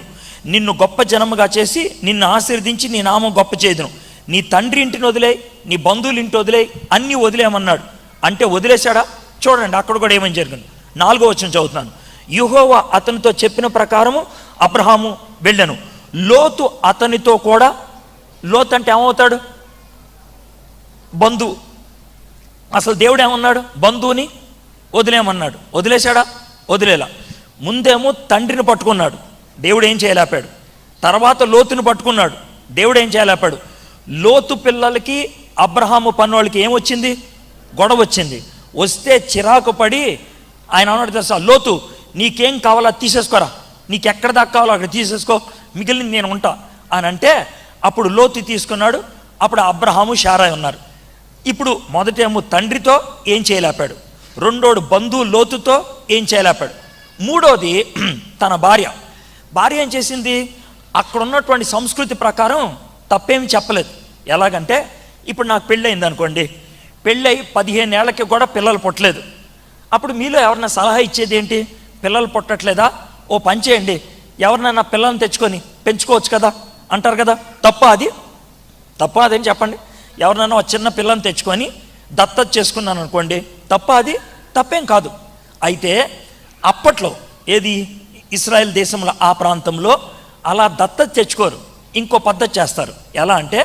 నిన్ను గొప్ప జనముగా చేసి నిన్ను ఆశీర్వదించి నీ నామం గొప్ప చేయదును. నీ తండ్రి ఇంటిని వదిలేయి, నీ బంధువుల ఇంటి వదిలేయి, అన్నీ వదిలేయమన్నాడు. అంటే వదిలేశాడా? చూడండి అక్కడ కూడా ఏమని జరిగింది. 4వ వచనం చదువుతున్నాను. యెహోవా అతనితో చెప్పిన ప్రకారము అబ్రహాము వెళ్ళాను. లోతు అతనితో కూడా. లోతు అంటే ఏమవుతాడు? బంధువు. అసలు దేవుడు ఏమన్నాడు? బంధువుని వదిలేయమన్నాడు. వదిలేశాడా? వదిలేలా. ముందేమో తండ్రిని పట్టుకున్నాడు, దేవుడు ఏం చేయలేపాడు. తర్వాత లోతుని పట్టుకున్నాడు, దేవుడు ఏం చేయలేపాడు. లోతు పిల్లలకి అబ్రహాము పన్నోళ్ళకి ఏమొచ్చింది? గొడవ వచ్చింది. వస్తే చిరాకు పడి ఆయన అన్నాడు తెలుసా, లోతు నీకేం కావాలో తీసేసుకోరా, నీకు ఎక్కడ దాకా కావాలో అక్కడ తీసేసుకో, మిగిలింది నేను ఉంటా అని అంటే, అప్పుడు లోతు తీసుకున్నాడు. అప్పుడు అబ్రహాము శారాయి ఉన్నారు. ఇప్పుడు మొదటేమో తండ్రితో ఏం చేయలేపాడు, రెండోడు బంధువు లోతుతో ఏం చేయలేపాడు, మూడోది తన భార్య ఏం చేసింది? అక్కడ ఉన్నటువంటి సంస్కృతి ప్రకారం తప్పేమి చెప్పలేదు. ఎలాగంటే, ఇప్పుడు నాకు పెళ్ళయింది అనుకోండి, పెళ్ళై 15 ఏళ్ళకి కూడా పిల్లలు పుట్టలేదు. అప్పుడు మీలో ఎవరన్నా సలహా ఇచ్చేది ఏంటి? పిల్లలు పుట్టట్లేదా, ఓ పని చేయండి, ఎవరినైనా పిల్లల్ని తెచ్చుకొని పెంచుకోవచ్చు కదా అంటారు కదా. తప్ప అది? తప్ప అదేం చెప్పండి? ఎవరినైనా ఒక చిన్న పిల్లని తెచ్చుకొని దత్తత చేసుకున్నాను అనుకోండి, తప్ప? అది తప్పేం కాదు. అయితే అప్పట్లో ఏది ఇశ్రాయేల్ దేశంలో ఆ ప్రాంతంలో అలా దత్తత తెచ్చుకోరు, ఇంకో పద్ధతి చేస్తారు. ఎలా అంటే,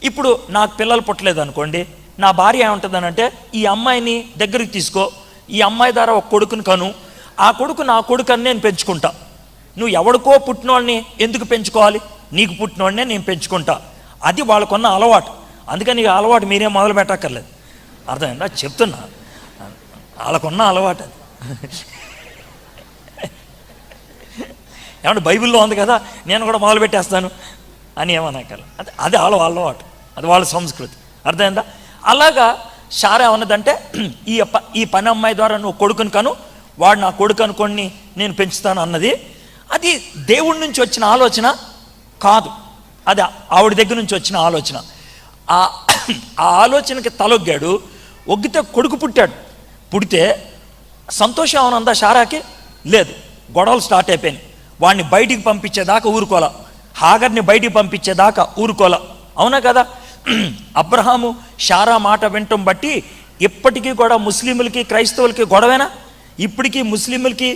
ఇప్పుడు నాకు పిల్లలు పుట్టలేదు అనుకోండి, నా భార్య ఏముంటుందనంటే, ఈ అమ్మాయిని దగ్గరికి తీసుకో, ఈ అమ్మాయి ద్వారా ఒక కొడుకుని కను, ఆ కొడుకు నా కొడుకు అని నేను పెంచుకుంటా. నువ్వు ఎవడికో పుట్టినోడిని ఎందుకు పెంచుకోవాలి? నీకు పుట్టినోడినే నేను పెంచుకుంటా. అది వాళ్ళకున్న అలవాటు. అందుకని ఈ అలవాటు మీరేం మొదలు పెట్టక్కర్లేదు. అర్థమైందా? చెప్తున్నా, వాళ్ళకున్న అలవాటు అది. ఏమంటే బైబిల్లో ఉంది కదా, నేను కూడా మొదలు పెట్టేస్తాను అని ఏమనక్కర్లేదు. అది వాళ్ళ అలవాటు, అది వాళ్ళ సంస్కృతి. అర్థమైందా? అలాగా శారా ఉన్నదంటే, ఈ పని అమ్మాయి ద్వారా నువ్వు కొడుకుని కను, వాడు నా కొడుకు అనుకోని నేను పెంచుతాను అన్నది. అది దేవుడి నుంచి వచ్చిన ఆలోచన కాదు, అది ఆవిడ దగ్గర నుంచి వచ్చిన ఆలోచన. ఆ ఆలోచనకి తలొగ్గాడు, ఒగ్గితే కొడుకు పుట్టాడు. పుడితే సంతోషం ఏమనుందా శారాకి? లేదు. గొడవలు స్టార్ట్ అయిపోయినాయి. వాడిని బయటికి పంపించేదాకా ఊరుకోలా, హాగర్ని బయటికి పంపించేదాకా ఊరుకోలా. అవునా కదా? అబ్రహాము శారా మాట వినటం బట్టి ఇప్పటికీ కూడా ముస్లింలకి క్రైస్తవులకి గొడవేనా? ఇప్పటికీ ముస్లింలకి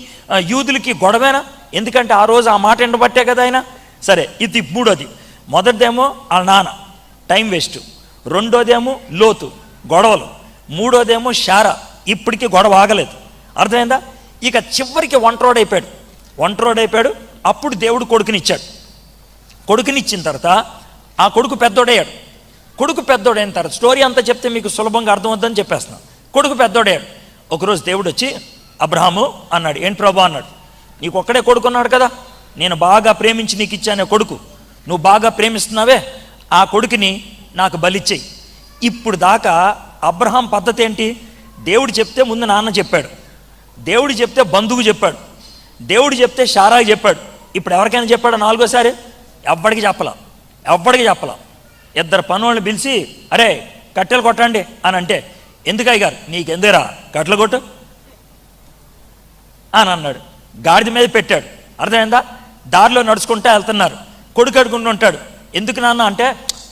యూదులకి గొడవేనా? ఎందుకంటే ఆ రోజు ఆ మాట ఎండబట్టే కదా ఆయన. సరే, ఇది మూడోది. మొదటిదేమో వాళ్ళ నాన్న, టైం వేస్ట్. రెండోదేమో లోతు, గొడవలు. మూడోదేమో శారా, ఇప్పటికీ గొడవ ఆగలేదు. అర్థమైందా? ఇక చివరికి ఒంటరోడైపోయాడు. అప్పుడు దేవుడు కొడుకునిచ్చాడు. కొడుకునిచ్చిన తర్వాత ఆ కొడుకు పెద్దోడయ్యాడు. కొడుకు పెద్దోడైన తర్వాత స్టోరీ అంతా చెప్తే మీకు సులభంగా అర్థమవుతుందని చెప్పేస్తున్నాను. కొడుకు పెద్దోడయ్యాడు. ఒకరోజు దేవుడు వచ్చి, అబ్రహాము అన్నాడు. ఏంటి ప్రభా అన్నాడు. నీకు ఒక్కడే కొడుకున్నాడు కదా, నేను బాగా ప్రేమించి నీకు ఇచ్చానే కొడుకు, నువ్వు బాగా ప్రేమిస్తున్నావే, ఆ కొడుకుని నాకు బలిచ్చేయి. ఇప్పుడు దాకా అబ్రహాం పద్ధతి ఏంటి? దేవుడు చెప్తే ముందు నాన్న చెప్పాడు, దేవుడు చెప్తే బంధువు చెప్పాడు, దేవుడు చెప్తే శారాకి చెప్పాడు. ఇప్పుడు ఎవరికైనా చెప్పాడు నాలుగోసారి? ఎవ్వడికి చెప్పలా. ఇద్దరు పనులను పిలిచి, అరే కట్టెలు కొట్టండి అని అంటే, ఎందుకయ్య గారు? నీకెందుకురా కట్టెలు కొట్టు అని అన్నాడు. గాడిద మీద పెట్టాడు. అర్థమైందా? దారిలో నడుచుకుంటూ వెళ్తున్నారు. కొడుకు అడుగుంటూ ఉంటాడు. ఎందుకు నాన్న అంటే,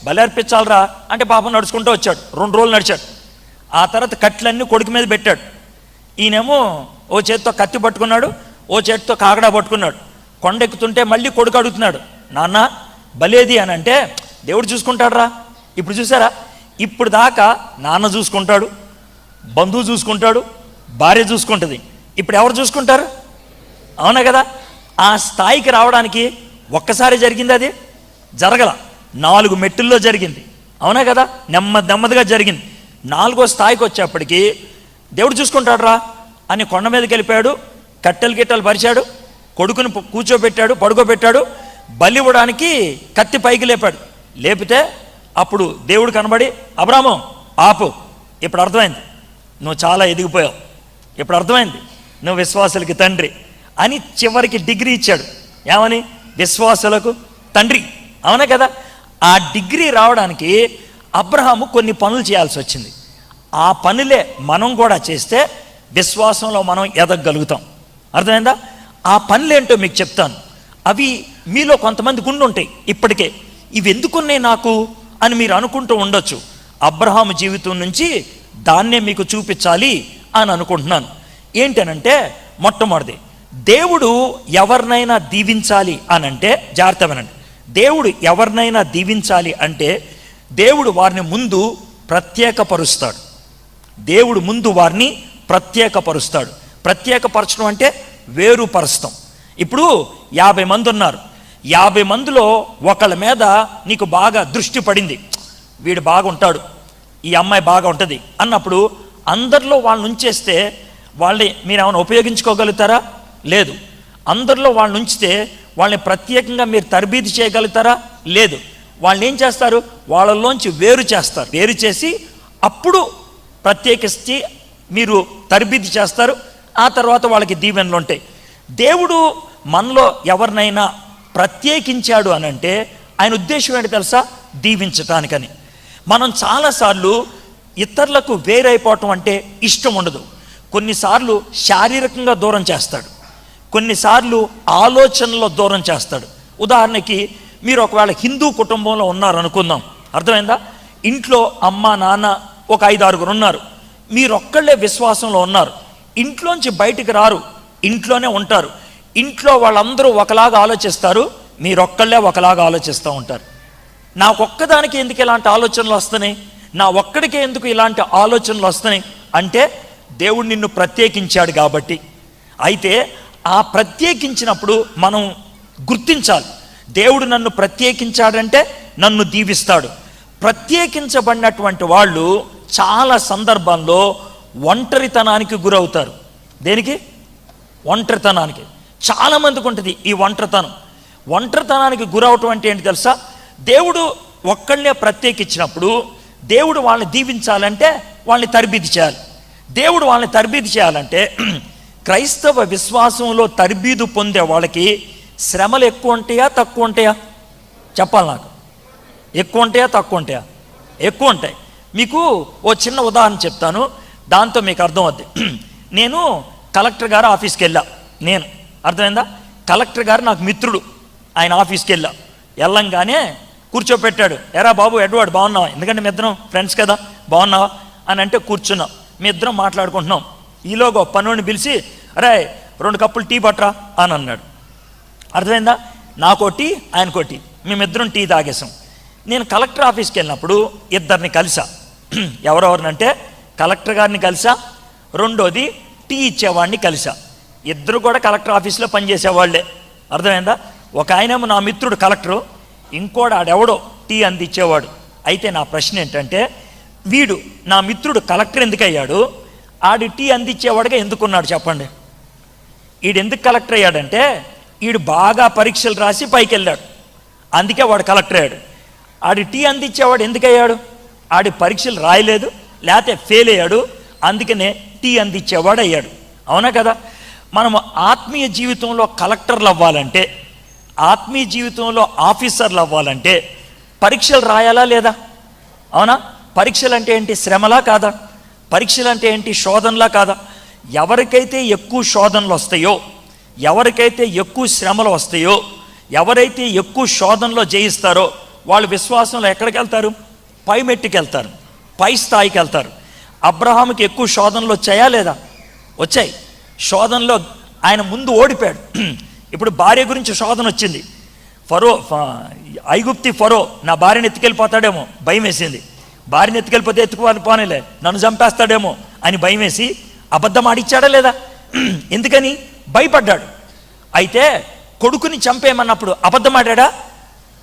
బలి అర్పించాలరా అంటే పాపం నడుచుకుంటూ వచ్చాడు. 2 రోజులు నడిచాడు. ఆ తర్వాత కట్టెలన్నీ కొడుకు మీద పెట్టాడు. ఈయనేమో ఓ చేతితో కత్తి పట్టుకున్నాడు, ఓ చేతితో కాగడా పట్టుకున్నాడు. కొండెక్కుతుంటే మళ్ళీ కొడుకు అడుగుతున్నాడు, నాన్న బలేది అని అంటే, దేవుడు చూసుకుంటాడు రా. ఇప్పుడు చూసారా? ఇప్పుడు దాకా నాన్న చూసుకుంటాడు, బంధువు చూసుకుంటాడు, భార్య చూసుకుంటుంది. ఇప్పుడు ఎవరు చూసుకుంటారు? అవునా కదా? ఆ స్థాయికి రావడానికి ఒక్కసారి జరిగింది, అది జరగల, 4 మెట్టుల్లో జరిగింది. అవునా కదా? నెమ్మదిగా జరిగింది. 4వ స్థాయికి వచ్చేప్పటికి దేవుడు చూసుకుంటాడు రా అని కొండ మీదకి వెళ్ళిపోయాడు. కట్టెలు పరిచాడు, కొడుకుని కూర్చోబెట్టాడు, పడుకోబెట్టాడు. బలి ఇవ్వడానికి కత్తి పైకి లేపితే అప్పుడు దేవుడు కనబడి, అబ్రాహాము ఆపు, ఇప్పుడు అర్థమైంది నువ్వు చాలా ఎదిగిపోయావు, ఇప్పుడు అర్థమైంది నువ్వు విశ్వాసులకి తండ్రి అని చివరికి డిగ్రీ ఇచ్చాడు. ఏమని? విశ్వాసులకు తండ్రి. అవునా కదా? ఆ డిగ్రీ రావడానికి అబ్రహాము కొన్ని పనులు చేయాల్సి వచ్చింది. ఆ పనులే మనం కూడా చేస్తే విశ్వాసంలో మనం ఎదగలుగుతాం. అర్థమైందా? ఆ పనులేంటో మీకు చెప్తాను. అవి మీలో కొంతమంది గుండుంటాయి ఇప్పటికే. ఇవి ఎందుకున్నాయి నాకు అని మీరు అనుకుంటూ ఉండొచ్చు. అబ్రహాము జీవితం నుంచి దాన్నే మీకు చూపించాలి అని అనుకుంటున్నాను. ఏంటనంటే, మొట్టమొదటిది, దేవుడు ఎవరినైనా దీవించాలి అనంటే, జాగ్రత్త వినండి, దేవుడు ఎవరినైనా దీవించాలి అంటే దేవుడు వారిని ముందు ప్రత్యేకపరుస్తాడు. దేవుడు ముందు వారిని ప్రత్యేకపరుస్తాడు. ప్రత్యేకపరచడం అంటే వేరుపరుస్తాం. ఇప్పుడు 50 మంది ఉన్నారు. 50 మందిలో ఒకళ్ళ మీద నీకు బాగా దృష్టి పడింది, వీడు బాగుంటాడు, ఈ అమ్మాయి బాగా ఉంటుంది అన్నప్పుడు అందరిలో వాళ్ళని ఉంచేస్తే వాళ్ళని మీరు ఏమైనా ఉపయోగించుకోగలుగుతారా? లేదు. అందరిలో వాళ్ళని ఉంచితే వాళ్ళని ప్రత్యేకంగా మీరు తరబీదు చేయగలుగుతారా? లేదు. వాళ్ళని ఏం చేస్తారు? వాళ్ళలోంచి వేరు చేస్తారు. వేరు చేసి అప్పుడు ప్రత్యేకించి మీరు తరబీదు చేస్తారు. ఆ తర్వాత వాళ్ళకి దీవెనలు ఉంటాయి. దేవుడు మనలో ఎవరినైనా ప్రత్యేకించాడు అనంటే ఆయన ఉద్దేశం ఏంటి తెలుసా? దీవించటానికని. మనం చాలాసార్లు ఇతరులకు వేరైపోవటం అంటే ఇష్టం ఉండదు. కొన్నిసార్లు శారీరకంగా దూరం చేస్తాడు, కొన్నిసార్లు ఆలోచనలో దూరం చేస్తాడు. ఉదాహరణకి మీరు ఒకవేళ హిందూ కుటుంబంలో ఉన్నారనుకుందాం. అర్థమైందా? ఇంట్లో అమ్మ నాన్న ఒక 5-6 ఉన్నారు. మీరొక్కళ్ళే విశ్వాసంలో ఉన్నారు. ఇంట్లోంచి బయటికి రారు, ఇంట్లోనే ఉంటారు. ఇంట్లో వాళ్ళందరూ ఒకలాగా ఆలోచిస్తారు, మీరొక్కళ్ళే ఒకలాగా ఆలోచిస్తూ ఉంటారు. నాకొక్కదానికి ఎందుకు ఇలాంటి ఆలోచనలు వస్తున్నాయి, నా ఒక్కడికే ఎందుకు ఇలాంటి ఆలోచనలు వస్తున్నాయి అంటే దేవుడు నిన్ను ప్రత్యేకించాడు కాబట్టి. అయితే ఆ ప్రత్యేకించినప్పుడు మనం గుర్తించాలి, దేవుడు నన్ను ప్రత్యేకించాడంటే నన్ను దీవిస్తాడు. ప్రత్యేకించబడినటువంటి వాళ్ళు చాలా సందర్భాల్లో ఒంటరితనానికి గురవుతారు. దేనికి? ఒంటరితనానికి. చాలామందికి ఉంటుంది ఈ ఒంటరితనానికి గురవటం అంటే ఏంటి తెలుసా? దేవుడు ఒక్కళ్ళనే ప్రత్యేకించినప్పుడు దేవుడు వాళ్ళని దీవించాలంటే వాళ్ళని తరబీదు చేయాలి. దేవుడు వాళ్ళని తరబీదు చేయాలంటే క్రైస్తవ విశ్వాసంలో తరబీదు పొందే వాళ్ళకి శ్రమలు ఎక్కువ ఉంటాయా తక్కువ ఉంటాయా చెప్పాలి నాకు. ఎక్కువ ఉంటాయా తక్కువ ఉంటాయా? ఎక్కువ ఉంటాయి. మీకు ఓ చిన్న ఉదాహరణ చెప్తాను, దాంతో మీకు అర్థమవుద్ది. నేను కలెక్టర్ గారు ఆఫీస్కి వెళ్ళా. నేను అర్థమైందా? కలెక్టర్ గారు నాకు మిత్రుడు. ఆయన ఆఫీస్కి వెళ్ళంగానే కూర్చోపెట్టాడు. ఎరా బాబు ఎడ్వర్డ్ బాగున్నావా? ఎందుకంటే మీ ఇద్దరం ఫ్రెండ్స్ కదా, బాగున్నావా అని అంటే కూర్చున్నాం. మీ ఇద్దరం మాట్లాడుకుంటున్నాం. ఈలోగా పనుని పిలిచి అరే 2 కప్పులు టీ పట్టరా అని అన్నాడు. అర్థమైందా? నాకో టీ ఆయనకో టీ, మేమిద్దరం టీ తాగేసాం. నేను కలెక్టర్ ఆఫీస్కి వెళ్ళినప్పుడు ఇద్దరిని కలిసా. ఎవరెవరినంటే కలెక్టర్ గారిని కలిసా, రెండోది టీ ఇచ్చేవాడిని కలిసా. ఇద్దరు కూడా కలెక్టర్ ఆఫీస్లో పనిచేసేవాళ్లే. అర్థమైందా? ఒక ఆయనేమో నా మిత్రుడు కలెక్టరు, ఇంకోడు ఆడెవడో టీ అందించేవాడు. అయితే నా ప్రశ్న ఏంటంటే, వీడు నా మిత్రుడు కలెక్టర్ ఎందుకు అయ్యాడు, ఆడి టీ అందించేవాడుగా ఎందుకున్నాడు చెప్పండి? ఈడు ఎందుకు కలెక్టర్ అయ్యాడంటే ఈడు బాగా పరీక్షలు రాసి పైకి వెళ్ళాడు, అందుకే వాడు కలెక్టర్ అయ్యాడు. ఆడి టీ అందించేవాడు ఎందుకయ్యాడు? ఆడి పరీక్షలు రాయలేదు, లేకపోతే ఫెయిల్ అయ్యాడు, అందుకనే టీ అందించేవాడు అయ్యాడు. అవునా కదా? మనము ఆత్మీయ జీవితంలో కలెక్టర్లు అవ్వాలంటే, ఆత్మీయ జీవితంలో ఆఫీసర్లు అవ్వాలంటే పరీక్షలు రాయాలా లేదా? అవునా? పరీక్షలు అంటే ఏంటి? శ్రమలా కాదా? పరీక్షలు అంటే ఏంటి? శోధనలా కాదా? ఎవరికైతే ఎక్కువ శోధనలు వస్తాయో, ఎవరికైతే ఎక్కువ శ్రమలు వస్తాయో, ఎవరైతే ఎక్కువ శోధనలో జయిస్తారో వాళ్ళు విశ్వాసంలో ఎక్కడికి వెళ్తారు? పై మెట్టుకి వెళ్తారు, పై స్థాయికి వెళ్తారు. అబ్రహాముకి ఎక్కువ శోధనలు వచ్చాయా లేదా? వచ్చాయి. శోధనలో ఆయన ముందు ఓడిపోయాడు. ఇప్పుడు భార్య గురించి శోధన వచ్చింది. ఐగుప్తి ఫరో నా భార్యను ఎత్తుకెళ్ళిపోతాడేమో భయం వేసింది. భార్యను ఎత్తుకెళ్ళిపోతే ఎత్తుకుపోనిలే, నన్ను చంపేస్తాడేమో అని భయం వేసి అబద్ధం ఆడిచ్చాడా లేదా? ఎందుకని? భయపడ్డాడు. అయితే కొడుకుని చంపేయమన్నప్పుడు అబద్ధం ఆడా?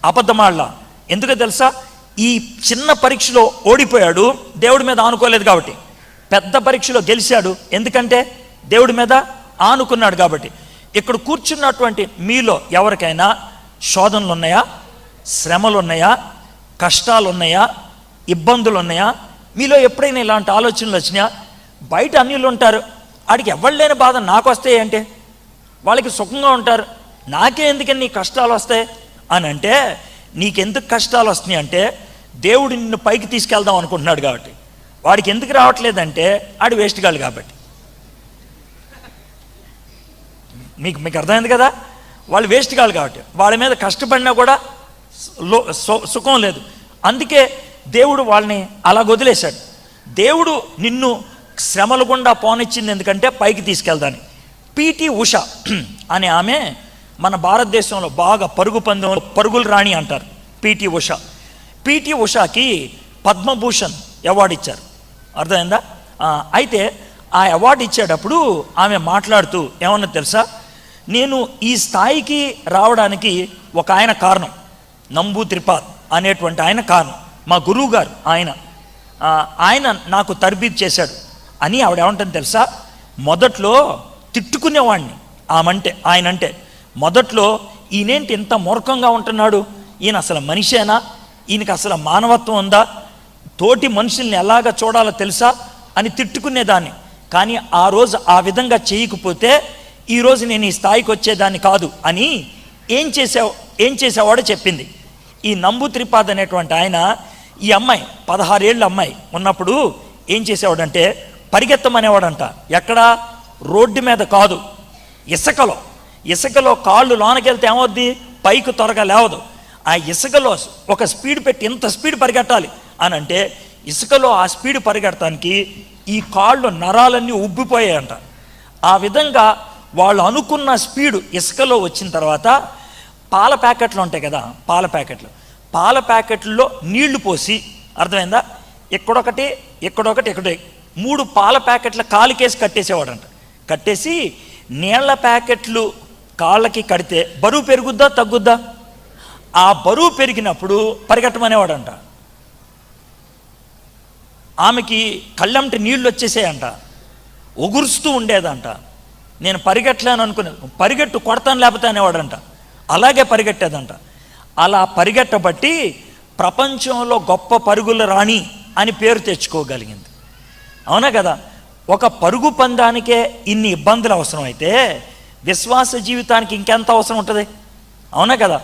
అబద్ధం ఆడలా. ఎందుకో తెలుసా? ఈ చిన్న పరీక్షలో ఓడిపోయాడు, దేవుడి మీద ఆనుకోలేదు కాబట్టి. పెద్ద పరీక్షలో గెలిచాడు, ఎందుకంటే దేవుడి మీద ఆనుకున్నాడు కాబట్టి. ఇక్కడ కూర్చున్నటువంటి మీలో ఎవరికైనా శోధనలు ఉన్నాయా, శ్రమలు ఉన్నాయా, కష్టాలు ఉన్నాయా, ఇబ్బందులు ఉన్నాయా? మీలో ఎప్పుడైనా ఇలాంటి ఆలోచనలు వచ్చినాయా? బయట అన్యులు ఉంటారు, వాడికి ఎవరు లేని బాధ నాకు వస్తాయి అంటే వాళ్ళకి సుఖంగా ఉంటారు, నాకే ఎందుకని నీ కష్టాలు వస్తాయి అని అంటే, నీకెందుకు కష్టాలు వస్తున్నాయి అంటే దేవుడు నిన్ను పైకి తీసుకెళ్దాం అనుకుంటున్నాడు కాబట్టి. వాడికి ఎందుకు రావట్లేదంటే ఆడు వేస్ట్ గాడు కాబట్టి. మీకు అర్థమైంది కదా? వాళ్ళు వేస్ట్ కాదు కాబట్టి, వాళ్ళ మీద కష్టపడినా కూడా సుఖం లేదు. అందుకే దేవుడు వాళ్ళని అలా వదిలేశాడు. దేవుడు నిన్ను శ్రమల గుండా పోనిచ్చింది ఎందుకంటే పైకి తీసుకెళ్దాని. పిటి ఉష అనే ఆమె మన భారతదేశంలో బాగా పరుగుల రాణి అంటారు పిటి ఉష. పిటి ఉషకి పద్మభూషణ్ అవార్డు ఇచ్చారు. అర్థమైందా? అయితే ఆ అవార్డు ఇచ్చేటప్పుడు ఆమె మాట్లాడుతూ ఏమన్నా తెలుసా? నేను ఈ స్థాయికి రావడానికి ఒక ఆయన కారణం, నంబూత్రిపాద్ అనేటువంటి ఆయన కారణం. మా గురువు గారు ఆయన నాకు తరబీదు చేశాడు అని ఆవిడ ఏమంటుంది తెలుసా? మొదట్లో తిట్టుకునేవాడిని ఆయనంటే. మొదట్లో ఈయనేంటి ఇంత మూర్ఖంగా ఉంటున్నాడు, ఈయన అసలు మనిషేనా, ఈయనకి అసలు మానవత్వం ఉందా, తోటి మనుషుల్ని ఎలాగ చూడాలో తెలుసా అని తిట్టుకునేదాన్ని. కానీ ఆ రోజు ఆ విధంగా చేయకపోతే ఈరోజు నేను ఈ స్థాయికి వచ్చేదాన్ని కాదు అని ఏం చేసేవాడో చెప్పింది. ఈ నంబూత్రిపాద్ అనేటువంటి ఆయన, ఈ అమ్మాయి 16 ఏళ్ళ అమ్మాయి ఉన్నప్పుడు ఏం చేసేవాడంటే పరిగెత్తమనేవాడంట. ఎక్కడ? రోడ్డు మీద కాదు, ఇసుకలో కాళ్ళు లోనకెళ్తే ఏమవుద్ది? పైకి త్వరగా లేవదు. ఆ ఇసుకలో ఒక స్పీడ్ పెట్టి ఇంత స్పీడ్ పరిగెట్టాలి అని అంటే ఇసుకలో ఆ స్పీడ్ పరిగెడటానికి ఈ కాళ్ళు నరాలన్నీ ఉబ్బిపోయాయంట. ఆ విధంగా వాళ్ళు అనుకున్న స్పీడు ఇసుకలో వచ్చిన తర్వాత పాల ప్యాకెట్లు ఉంటాయి కదా, పాల ప్యాకెట్లలో నీళ్లు పోసి, అర్థమైందా, ఎక్కడొకటి ఎక్కడొకటి 3 పాల ప్యాకెట్ల కాలుకేసి కట్టేసేవాడంట. కట్టేసి నీళ్ల ప్యాకెట్లు కాళ్ళకి కడితే బరువు పెరుగుద్దా తగ్గుద్దా? ఆ బరువు పెరిగినప్పుడు పరిగెట్టమనేవాడంట. ఆమెకి కళ్ళంటి నీళ్ళు వచ్చేసాయంట, ఒగురుస్తూ ఉండేదంట. నేను పరిగెట్టలేను అనుకునే, పరిగెట్టు కొడతాను లేకపోతే అనేవాడంట. అలాగే పరిగెట్టేదంట. అలా పరిగెట్టబట్టి ప్రపంచంలో గొప్ప పరుగుల రాణి అని పేరు తెచ్చుకోగలిగింది. అవునా కదా? ఒక పరుగు పందానికే ఇన్ని ఇబ్బందులు అవసరం అయితే విశ్వాస జీవితానికి ఇంకెంత అవసరం ఉంటుంది? అవునా కదా?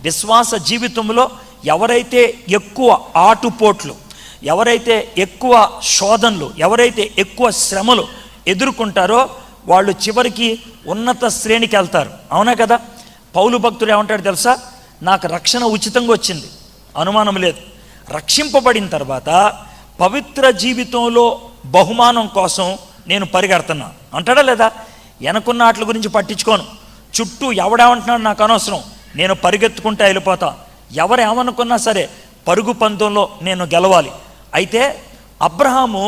విశ్వాస జీవితంలో ఎవరైతే ఎక్కువ ఆటుపోట్లు, ఎవరైతే ఎక్కువ శోధనలు, ఎవరైతే ఎక్కువ శ్రమలు ఎదుర్కొంటారో వాళ్ళు చివరికి ఉన్నత శ్రేణికి వెళ్తారు. అవునా కదా? పౌలు భక్తుడు ఏమంటాడు తెలుసా? నాకు రక్షణ ఉచితంగా వచ్చింది, అనుమానం లేదు. రక్షింపబడిన తర్వాత పవిత్ర జీవితంలో బహుమానం కోసం నేను పరిగెడుతున్నా అంటాడా లేదా? వెనకున్న వాటి గురించి పట్టించుకోను, చుట్టూ ఎవడేమంటున్నాడు నాకు అనవసరం, నేను పరిగెత్తుకుంటూ వెళ్ళిపోతా. ఎవరు ఏమనుకున్నా సరే పరుగు పందెంలో నేను గెలవాలి. అయితే అబ్రహాము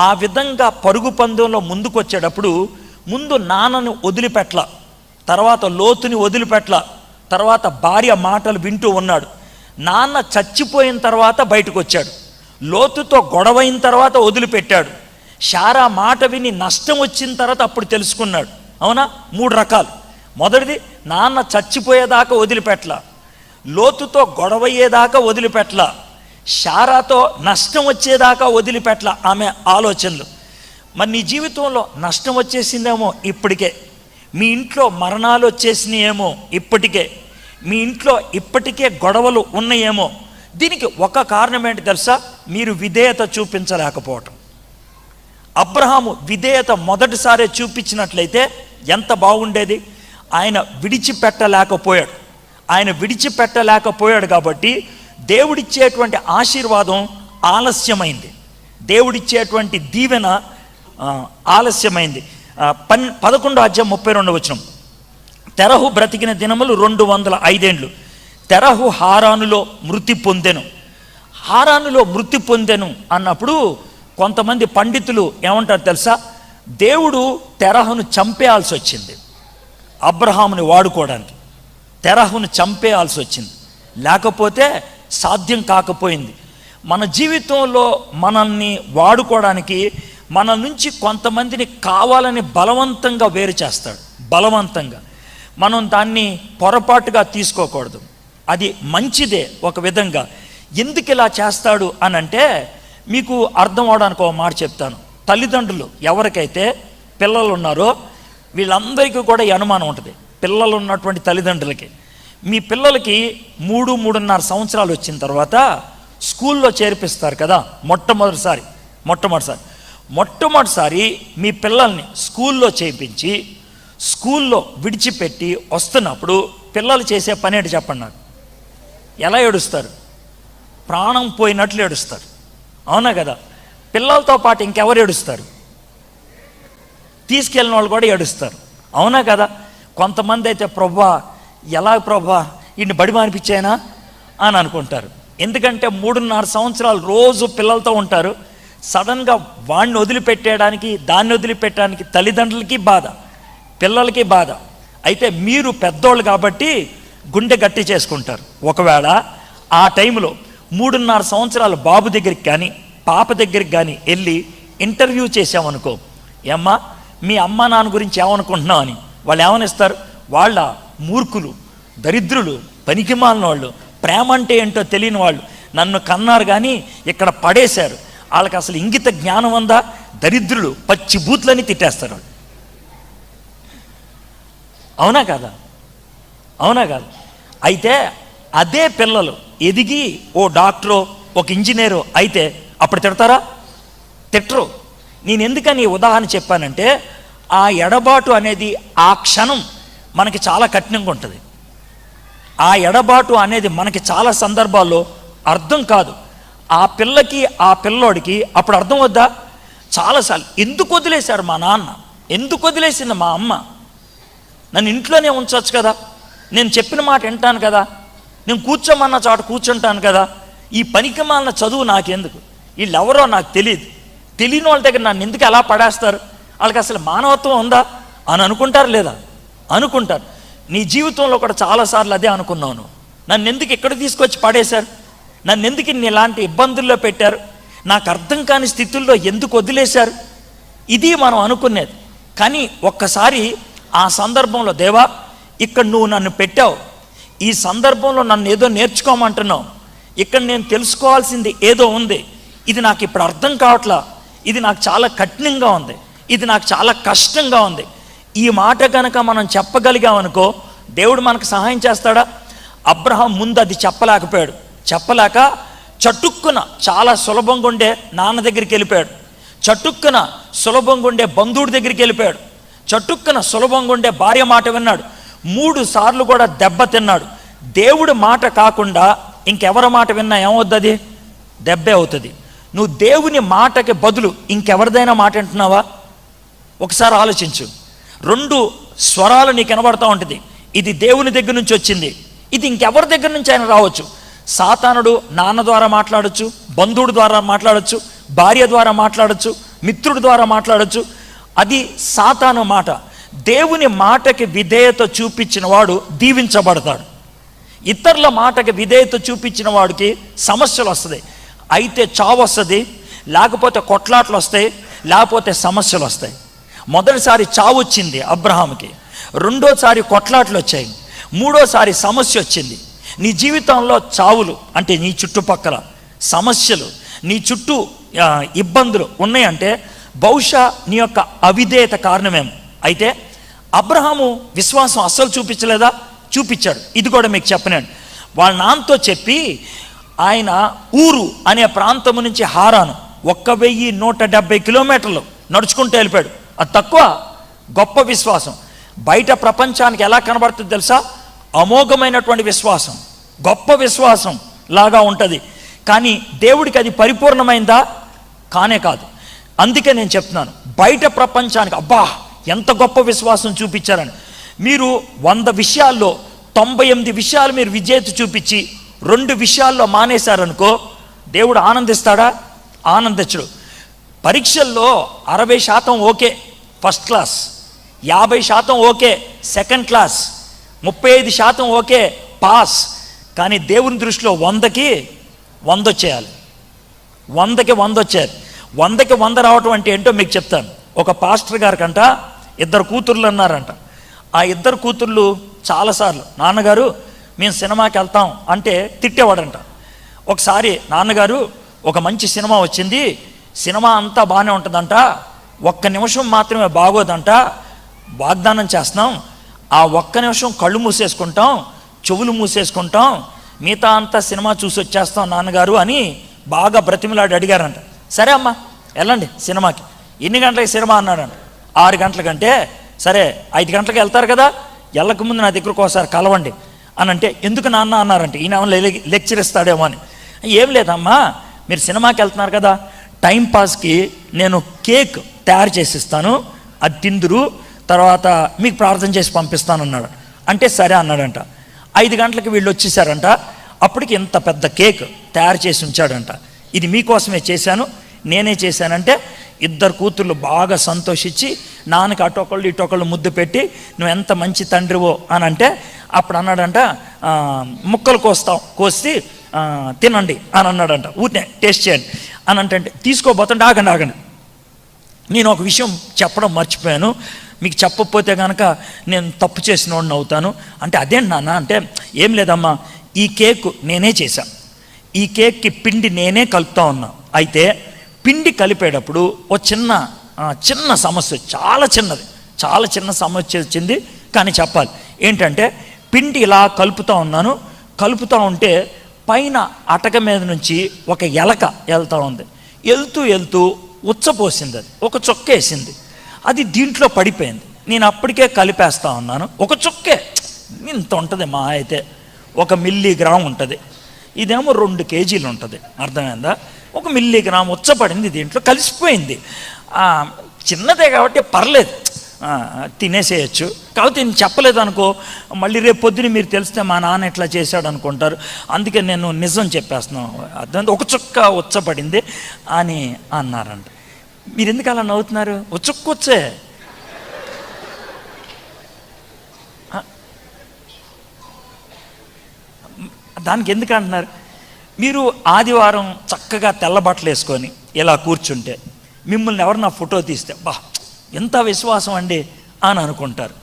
ఆ విధంగా పరుగు పందెంలో ముందుకు వచ్చేటప్పుడు ముందు నాన్నను వదిలిపెట్ల, తర్వాత లోతుని వదిలిపెట్ల, తర్వాత భార్య మాటలు వింటూ ఉన్నాడు. నాన్న చచ్చిపోయిన తర్వాత బయటకు వచ్చాడు, లోతుతో గొడవైన తర్వాత వదిలిపెట్టాడు, శారా మాట విని నష్టం వచ్చిన తర్వాత అప్పుడు తెలుసుకున్నాడు. అవునా? 3 రకాలు. మొదటిది నాన్న చచ్చిపోయేదాకా వదిలిపెట్ల, లోతుతో గొడవయ్యేదాకా వదిలిపెట్ల, శారాతో నష్టం వచ్చేదాకా వదిలిపెట్ల ఆమె ఆలోచనలు. మరి నీ జీవితంలో నష్టం వచ్చేసిందేమో ఇప్పటికే, మీ ఇంట్లో మరణాలు వచ్చేసినాయేమో ఇప్పటికే, మీ ఇంట్లో ఇప్పటికే గొడవలు ఉన్నాయేమో. దీనికి ఒక కారణం ఏంటి తెలుసా? మీరు విధేయత చూపించలేకపోవటం. అబ్రహాము విధేయత మొదటిసారి చూపించినట్లయితే ఎంత బాగుండేది. ఆయన విడిచిపెట్టలేకపోయాడు కాబట్టి దేవుడిచ్చేటువంటి ఆశీర్వాదం ఆలస్యమైంది, దేవుడిచ్చేటువంటి దీవెన ఆలస్యమైంది. 11వ అధ్యాయం 32వ వచనం, తెరహు బ్రతికిన దినములు 205 ఏండ్లు. తెరహు హారానులో మృతి పొందెను అన్నప్పుడు కొంతమంది పండితులు ఏమంటారు తెలుసా? దేవుడు తెరహును చంపేయాల్సి వచ్చింది, అబ్రహాముని వాడుకోవడానికి తెరహును చంపేయాల్సి వచ్చింది, లేకపోతే సాధ్యం కాకపోయింది. మన జీవితంలో మనల్ని వాడుకోవడానికి మన నుంచి కొంతమందిని కావాలని బలవంతంగా వేరు చేస్తాడు. బలవంతంగా మనం దాన్ని పొరపాటుగా తీసుకోకూడదు, అది మంచిదే ఒక విధంగా. ఎందుకు ఇలా చేస్తాడు అని అంటే మీకు అర్థం అవడానికి ఒక మాట చెప్తాను. తల్లిదండ్రులు ఎవరికైతే పిల్లలు ఉన్నారో వీళ్ళందరికీ కూడా ఈ అనుమానం ఉంటుంది. పిల్లలు ఉన్నటువంటి తల్లిదండ్రులకి, మీ పిల్లలకి 3-3.5 సంవత్సరాలు వచ్చిన తర్వాత స్కూల్లో చేర్పిస్తారు కదా. మొట్టమొదటిసారి మీ పిల్లల్ని స్కూల్లో చేర్పించి స్కూల్లో విడిచిపెట్టి వస్తున్నప్పుడు పిల్లలు చేసే పని ఏంటి చెప్పండి నాకు? ఎలా ఏడుస్తారు? ప్రాణం పోయినట్లు ఏడుస్తారు. అవునా కదా? పిల్లలతో పాటు ఇంకెవరు ఏడుస్తారు? తీసుకెళ్ళిన వాళ్ళు కూడా ఏడుస్తారు. అవునా కదా? కొంతమంది అయితే ప్రభా ఇన్ని బడి మానిపించాయినా అని అనుకుంటారు. ఎందుకంటే 3.5 సంవత్సరాలు రోజు పిల్లలతో ఉంటారు. సడన్గా వాడిని వదిలిపెట్టేయడానికి, దాన్ని వదిలిపెట్టడానికి తల్లిదండ్రులకి బాధ, పిల్లలకి బాధ. అయితే మీరు పెద్దోళ్ళు కాబట్టి గుండె గట్టి చేసుకుంటారు. ఒకవేళ ఆ టైంలో 3.5 సంవత్సరాల బాబు దగ్గరికి కానీ పాప దగ్గరికి కానీ వెళ్ళి ఇంటర్వ్యూ చేసామనుకో, ఏమ్మా మీ అమ్మ నాన్న గురించి ఏమనుకుంటున్నావు అని, వాళ్ళు ఏమనిస్తారు? వాళ్ళ మూర్ఖులు, దరిద్రులు, పనికిమాలిన వాళ్ళు, ప్రేమ అంటే ఏంటో తెలియని వాళ్ళు, నన్ను కన్నారు కానీ ఇక్కడ పడేశారు, వాళ్ళకి అసలు ఇంగిత జ్ఞానం ఉందా, దరిద్రులు, పచ్చి బూతులని తిట్టేస్తారు వాళ్ళు. అవునా కాదా? అయితే అదే పిల్లలు ఎదిగి ఓ డాక్టరో ఒక ఇంజనీరో అయితే అప్పుడు తిడతారా? తిట్టరు. నేను ఎందుకని ఉదాహరణ చెప్పానంటే ఆ ఎడబాటు అనేది ఆ క్షణం మనకి చాలా కఠినంగా ఉంటుంది. ఆ ఎడబాటు అనేది మనకి చాలా సందర్భాల్లో అర్థం కాదు. ఆ పిల్లకి ఆ పిల్లోడికి అప్పుడు అర్థం వద్దా? చాలాసార్లు ఎందుకు వదిలేశారు మా నాన్న, ఎందుకు వదిలేసింది మా అమ్మ, నన్ను ఇంట్లోనే ఉంచవచ్చు కదా, నేను చెప్పిన మాట వింటాను కదా, నేను కూర్చోమన్న చోట కూర్చుంటాను కదా, ఈ పనికిమాలిన చదువు నాకెందుకు, వీళ్ళెవరో నాకు తెలియని వాళ్ళ దగ్గర నన్ను ఎందుకు ఎలా పడేస్తారు, వాళ్ళకి అసలు మానవత్వం ఉందా అని అనుకుంటారు లేదా? అనుకుంటారు. నీ జీవితంలో కూడా చాలాసార్లు అదే అనుకున్నావు. నువ్వు నన్ను ఎందుకు ఇక్కడ తీసుకొచ్చి పడేశారు, నన్ను ఎందుకు ఇలాంటి ఇబ్బందుల్లో పెట్టారు, నాకు అర్థం కాని స్థితుల్లో ఎందుకు వదిలేశారు, ఇది మనం అనుకునేది. కానీ ఒక్కసారి ఆ సందర్భంలో, దేవా ఇక్కడ నువ్వు నన్ను పెట్టావు, ఈ సందర్భంలో నన్ను ఏదో నేర్చుకోమంటున్నావు, ఇక్కడ నేను తెలుసుకోవాల్సింది ఏదో ఉంది, ఇది నాకు ఇప్పుడు అర్థం కావట్లా, ఇది నాకు చాలా కఠినంగా ఉంది, ఇది నాకు చాలా కష్టంగా ఉంది, ఈ మాట కనుక మనం చెప్పగలిగామనుకో దేవుడు మనకు సహాయం చేస్తాడా? అబ్రహాం ముందు అది చెప్పలేకపోయాడు. చెప్పలేక చటుక్కున చాలా సులభంగా ఉండే నాన్న దగ్గరికి వెళ్ళిపోయాడు, చటుక్కున సులభంగా ఉండే బంధువుడి దగ్గరికి వెళ్ళిపోయాడు, చటుక్కున సులభంగా ఉండే భార్య మాట విన్నాడు, 3 సార్లు కూడా దెబ్బ తిన్నాడు. దేవుడి మాట కాకుండా ఇంకెవరి మాట విన్నా ఏమవుతుంది? దెబ్బే అవుతుంది. నువ్వు దేవుని మాటకి బదులు ఇంకెవరిదైనా మాట వింటున్నావా? ఒకసారి ఆలోచించు. 2 స్వరాలు నీకు వినబడతా ఉంటుంది, ఇది దేవుని దగ్గర నుంచి వచ్చింది, ఇది ఇంకెవరి దగ్గర నుంచి అయినా రావచ్చు. సాతానుడు నాన్న ద్వారా మాట్లాడచ్చు, బంధువుడి ద్వారా మాట్లాడచ్చు, భార్య ద్వారా మాట్లాడచ్చు, మిత్రుడి ద్వారా మాట్లాడచ్చు, అది సాతాను మాట. దేవుని మాటకి విధేయత చూపించిన వాడు దీవించబడతాడు. ఇతరుల మాటకి విధేయత చూపించిన వాడికి సమస్యలు వస్తుంది, అయితే చావు వస్తుంది, లేకపోతే కొట్లాట్లు వస్తాయి, లేకపోతే సమస్యలు వస్తాయి. మొదటిసారి చావు వచ్చింది అబ్రహాంకి, రెండోసారి కొట్లాట్లు వచ్చాయి, మూడోసారి సమస్య వచ్చింది. నీ జీవితంలో చావులు అంటే నీ చుట్టుపక్కల సమస్యలు, నీ చుట్టూ ఇబ్బందులు ఉన్నాయంటే బహుశా నీ యొక్క అవిధేయత కారణమేమో. అయితే అబ్రహాము విశ్వాసం అస్సలు చూపించలేదా? చూపించాడు. ఇది కూడా మీకు చెప్పనండి. వాళ్ళ నాన్నతో చెప్పి ఆయన ఊరు అనే ప్రాంతం నుంచి హారాను 1170 కిలోమీటర్లు నడుచుకుంటూ వెళ్ళిపోయాడు. అది తక్కువ, గొప్ప విశ్వాసం. బయట ప్రపంచానికి ఎలా కనబడుతుంది తెలుసా? అమోఘమైనటువంటి విశ్వాసం, గొప్ప విశ్వాసం లాగా ఉంటుంది. కానీ దేవుడికి అది పరిపూర్ణమైందా? కానే కాదు. అందుకే నేను చెప్తున్నాను, బయట ప్రపంచానికి అబ్బా ఎంత గొప్ప విశ్వాసం చూపించారని. మీరు 100 విషయాల్లో 98 విషయాలు మీరు విజేత చూపించి 2 విషయాల్లో మానేశారనుకో దేవుడు ఆనందిస్తాడా? ఆనందించడు. పరీక్షల్లో 60% okay first class, 50% okay second class, 35% okay pass. కానీ దేవుని దృష్టిలో 100కి 100 వచ్చేయాలి, 100కి 100 వచ్చేయాలి. 100కి 100 రావటం అంటే ఏంటో మీకు చెప్తాను. ఒక పాస్టర్ గారికంట 2 కూతుర్లు అన్నారంట. ఆ 2 కూతుర్లు చాలాసార్లు నాన్నగారు మేము సినిమాకి వెళ్తాం అంటే తిట్టేవాడంట. ఒకసారి నాన్నగారు ఒక మంచి సినిమా వచ్చింది, సినిమా అంతా బాగానే ఉంటుందంట, 1 నిమిషం మాత్రమే బాగోదంట, వాగ్దానం చేస్తున్నాం, ఆ 1 నిమిషం కళ్ళు మూసేసుకుంటాం, చెవులు మూసేసుకుంటాం, మిగతా అంతా సినిమా చూసి వచ్చేస్తాం నాన్నగారు అని బాగా బ్రతిమలాడి అడిగారంట. సరే అమ్మా వెళ్ళండి సినిమాకి. ఎన్ని గంటలకి సినిమా అన్నాడంట. 6 గంటలకంటే సరే 5 గంటలకు వెళ్తారు కదా, వెళ్ళక ముందు నా దగ్గరకు ఒకసారి కలవండి అని అంటే ఎందుకు నాన్న అన్నారంటే ఈయన లెక్చర్ ఇస్తాడేమో అని. ఏం లేదమ్మా, మీరు సినిమాకి వెళ్తున్నారు కదా, టైంపాస్కి నేను కేక్ తయారు చేసి ఇస్తాను, అది తిందురు, తర్వాత మీకు ప్రార్థన చేసి పంపిస్తాను అన్నాడు. అంటే సరే అన్నాడంట. 5 గంటలకు వీళ్ళు వచ్చేసారంట. అప్పటికి ఇంత పెద్ద కేక్ తయారు చేసి ఉంచాడంట. ఇది మీకోసమే చేశాను, నేనే చేశానంటే 2 కూతుర్లు బాగా సంతోషించి నాన్నకి అటొకళ్ళు ఇటొకళ్ళు ముద్దు పెట్టి నువ్వు ఎంత మంచి తండ్రివో అని అంటే అప్పుడు అన్నాడంట, ముక్కలు కోసి తినండి అని అన్నాడంట. ఊరినే టేస్ట్ చేయండి అని అంటే తీసుకోబోతుంటే ఆగండి, నేను ఒక విషయం చెప్పడం మర్చిపోయాను, మీకు చెప్పకపోతే కనుక నేను తప్పు చేసిన వాడిని అవుతాను అంటే. అదేంటి నాన్న అంటే, ఏం లేదమ్మా, ఈ కేక్ నేనే చేశాను, ఈ కేక్కి పిండి నేనే కలుపుతా ఉన్నా. అయితే పిండి కలిపేటప్పుడు ఒక చిన్న సమస్య, చాలా చిన్న సమస్య వచ్చింది. కానీ చెప్పాలి ఏంటంటే, పిండి ఇలా కలుపుతూ ఉంటే పైన అటక మీద నుంచి ఒక ఎలక వెళ్తూ ఉంది. వెళ్తూ ఉచ్చపోసింది, అది ఒక చొక్క వేసింది, అది దీంట్లో పడిపోయింది. నేను అప్పటికే కలిపేస్తా ఉన్నాను, ఒక చొక్కే ఇంత ఉంటుంది, మా అయితే 1 మిల్లీగ్రామ్ ఉంటుంది. ఇదేమో 2 కేజీలు ఉంటుంది. అర్థమైందా? 1 మిల్లీగ్రామ్ ఉచ్చపడింది, దీంట్లో కలిసిపోయింది. చిన్నదే కాబట్టి పర్లేదు, తినేసేయచ్చు. కాబట్టి నేను చెప్పలేదు అనుకో, మళ్ళీ రేపు పొద్దున మీరు తెలిస్తే మా నాన్న ఎట్లా చేశాడు అనుకుంటారు. అందుకే నేను నిజం చెప్పేస్తున్నాను. అర్థం, 1 చుక్క ఉచ్చపడింది అని అన్నారంట. మీరు ఎందుకు అలా నవ్వుతున్నారు? ఉచ్చుకొచ్చే దానికి ఎందుకు అంటున్నారు? మీరు ఆదివారం చక్కగా తెల్ల బట్టలు వేసుకొని ఇలా కూర్చుంటే మిమ్మల్ని ఎవరు నా ఫోటో తీస్తే బా ఎంత విశ్వాసం అండి అని అనుకుంటారు.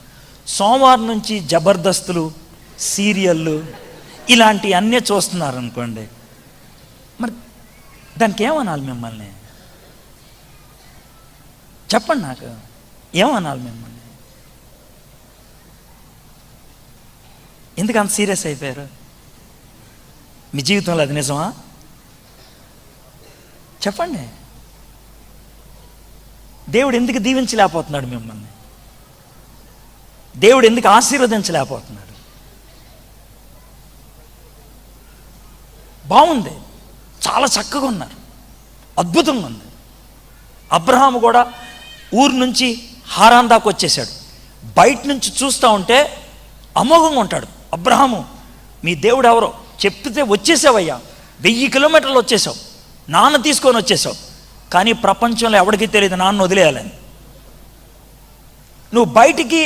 సోమవారం నుంచి జబర్దస్తులు, సీరియళ్ళు ఇలాంటి అన్నీ చూస్తున్నారు అనుకోండి, మరి దానికి ఏమనాలి మిమ్మల్ని? చెప్పండి, నాకు ఏమనాలి మిమ్మల్ని? ఎందుకు అంత సీరియస్ అయిపోయారు? మీ జీవితంలో అది నిజమా? చెప్పండి. దేవుడు ఎందుకు దీవించలేకపోతున్నాడు మిమ్మల్ని? దేవుడు ఎందుకు ఆశీర్వదించలేకపోతున్నాడు? బాగుంది, చాలా చక్కగా ఉన్నారు, అద్భుతంగా ఉంది. అబ్రహాము కూడా ఊరు నుంచి హారాన్ దాకా వచ్చేసాడు. బయట నుంచి చూస్తూ ఉంటే అమోఘంగా ఉంటాడు. అబ్రహాము, మీ దేవుడు ఎవరో చెప్తే వచ్చేసావయ్యా, 1000 కిలోమీటర్లు వచ్చేసావు, నాన్న తీసుకొని వచ్చేసావు. కానీ ప్రపంచంలో ఎవరికి తెలియదు నాన్న వదిలేయాలని. నువ్వు బయటికి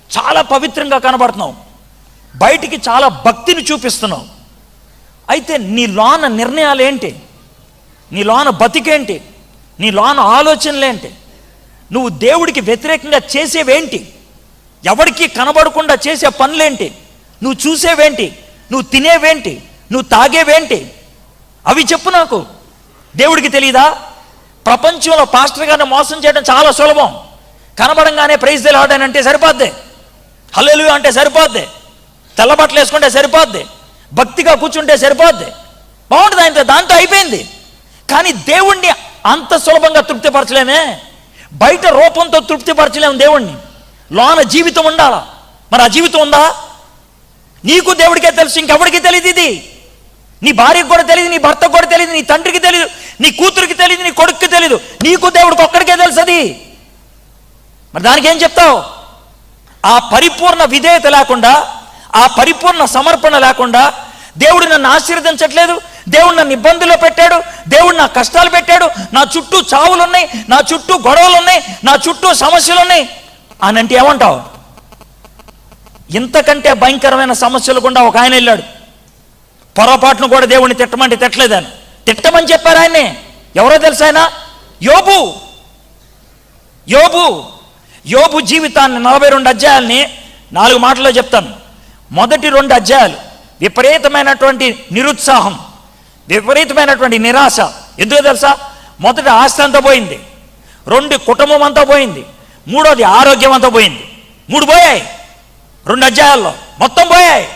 చాలా పవిత్రంగా కనబడుతున్నావు, బయటికి చాలా భక్తిని చూపిస్తున్నావు. అయితే నీ లోన నిర్ణయాలు ఏంటి? నీ లోన బతికేంటి? నీ లోన ఆలోచనలేంటి? నువ్వు దేవుడికి వ్యతిరేకంగా చేసేవేంటి? ఎవరికి కనబడకుండా చేసే పనులేంటి? నువ్వు చూసేవేంటి? నువ్వు తినేవేంటి? నువ్వు తాగేవేంటి? అవి చెప్పు నాకు. దేవుడికి తెలీదా? ప్రపంచంలో పాస్టర్ గారిని మోసం చేయడం చాలా సులభం. కనబడంగానే ప్రైజ్ ది లార్డ్ అని అంటే సరిపోద్ది, హల్లెలూయా అంటే సరిపోద్ది, తెల్లబట్టలు వేసుకుంటే సరిపోద్ది, భక్తిగా కూర్చుంటే సరిపోద్ది, బాగుంటుంది. ఆయన దాంతో అయిపోయింది. కానీ దేవుణ్ణి అంత సులభంగా తృప్తిపరచలేమే. బయట రూపంతో తృప్తిపరచలేము దేవుణ్ణి. లోన జీవితం ఉండాలా. మరి ఆ జీవితం ఉందా? నీకు దేవుడికే తెలుసు, ఇంకెవరికి తెలియదు. ఇది నీ భార్యకు కూడా తెలియదు, నీ భర్తకు కూడా తెలియదు, నీ తండ్రికి తెలియదు, నీ కూతురికి తెలియదు, నీ కొడుక్కి తెలియదు. నీకు దేవుడికి ఒక్కడికే తెలుసు అది. మరి దానికి ఏం చెప్తావు? ఆ పరిపూర్ణ విధేయత లేకుండా, ఆ పరిపూర్ణ సమర్పణ లేకుండా దేవుడు నన్ను ఆశీర్వదించట్లేదు, దేవుడు నన్ను ఇబ్బందుల్లో పెట్టాడు, దేవుడు నా కష్టాలు పెట్టాడు, నా చుట్టూ చావులు ఉన్నాయి, నా చుట్టూ గొడవలు ఉన్నాయి, నా చుట్టూ సమస్యలు ఉన్నాయి అని అంటే ఏమంటావు? ఇంతకంటే భయంకరమైన సమస్యలు గుండా ఒక ఆయన వెళ్ళాడు. పొరపాటును కూడా దేవుడిని తిట్టమంటే తిట్టలేదని, తిట్టమని చెప్పారు ఆయన్ని. ఎవరో తెలుసు ఆయన? యోబు. యోబు యోబు జీవితాన్ని 42 అధ్యాయాల్ని 4 మాటల్లో చెప్తాను. మొదటి 2 అధ్యాయాలు విపరీతమైనటువంటి నిరుత్సాహం, విపరీతమైనటువంటి నిరాశ. ఎందుకో తెలుసా? మొదటి ఆస్తి అంతా పోయింది, 2 కుటుంబం అంతా పోయింది, 3వది ఆరోగ్యం అంతా పోయింది. 3 పోయాయి 2 అధ్యాయాల్లో, మొత్తం పోయాయి.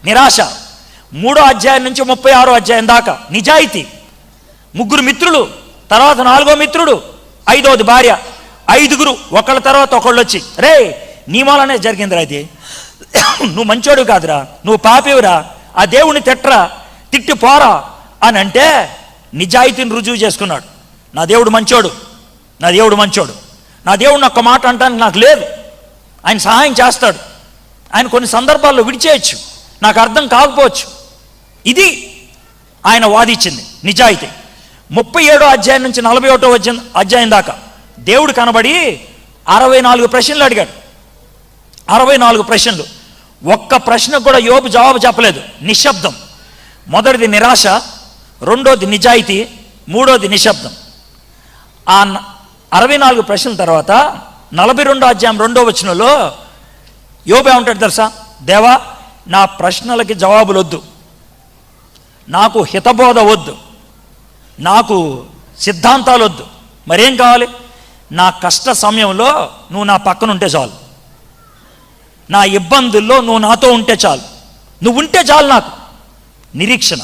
నిరాశ. 3వ అధ్యాయం నుంచి 36వ అధ్యాయం దాకా నిజాయితీ. 3 మిత్రులు, తర్వాత 4వ మిత్రుడు, 5వది భార్య, 5గురు ఒకళ్ళ తర్వాత ఒకళ్ళు వచ్చి, రే నీ మూలనే జరిగిందిరా ఇది, నువ్వు మంచోడు కాదురా, నువ్వు పాపివురా, ఆ దేవుణ్ణి తిట్టరా, తిట్టి పోరా అని అంటే నిజాయితీని రుజువు చేసుకున్నాడు. నా దేవుడు మంచోడు, నా దేవుడు మంచోడు, నా దేవుడిని ఒక్క మాట అంటానికి నాకు లేదు, ఆయన సహాయం చేస్తాడు, ఆయన కొన్ని సందర్భాల్లో విడిచేయచ్చు, నాకు అర్థం కాకపోవచ్చు. ఇది ఆయన వాదించింది నిజాయితీ. 37వ అధ్యాయం నుంచి 41వ అధ్యాయం దాకా దేవుడు కనబడి 64 ప్రశ్నలు అడిగాడు. 64 ప్రశ్నలు. ఒక్క ప్రశ్నకు కూడా యోబు జవాబు చెప్పలేదు, నిశ్శబ్దం. మొదటిది నిరాశ, 2వది నిజాయితీ, 3వది నిశ్శబ్దం. ఆ 64 ప్రశ్నల తర్వాత 42వ అధ్యాయం 2వ వచనంలో యోబు ఏమంటాడు తెలుసా? దేవా, నా ప్రశ్నలకి జవాబులు వద్దు, నాకు హితబోధ వద్దు, నాకు సిద్ధాంతాలు వద్దు, మరేం కావాలి? నా కష్ట సమయంలో నువ్వు నా పక్కన ఉంటే చాలు, నా ఇబ్బందుల్లో నువ్వు నాతో ఉంటే చాలు, నువ్వు ఉంటే చాలు నాకు. నిరీక్షణ,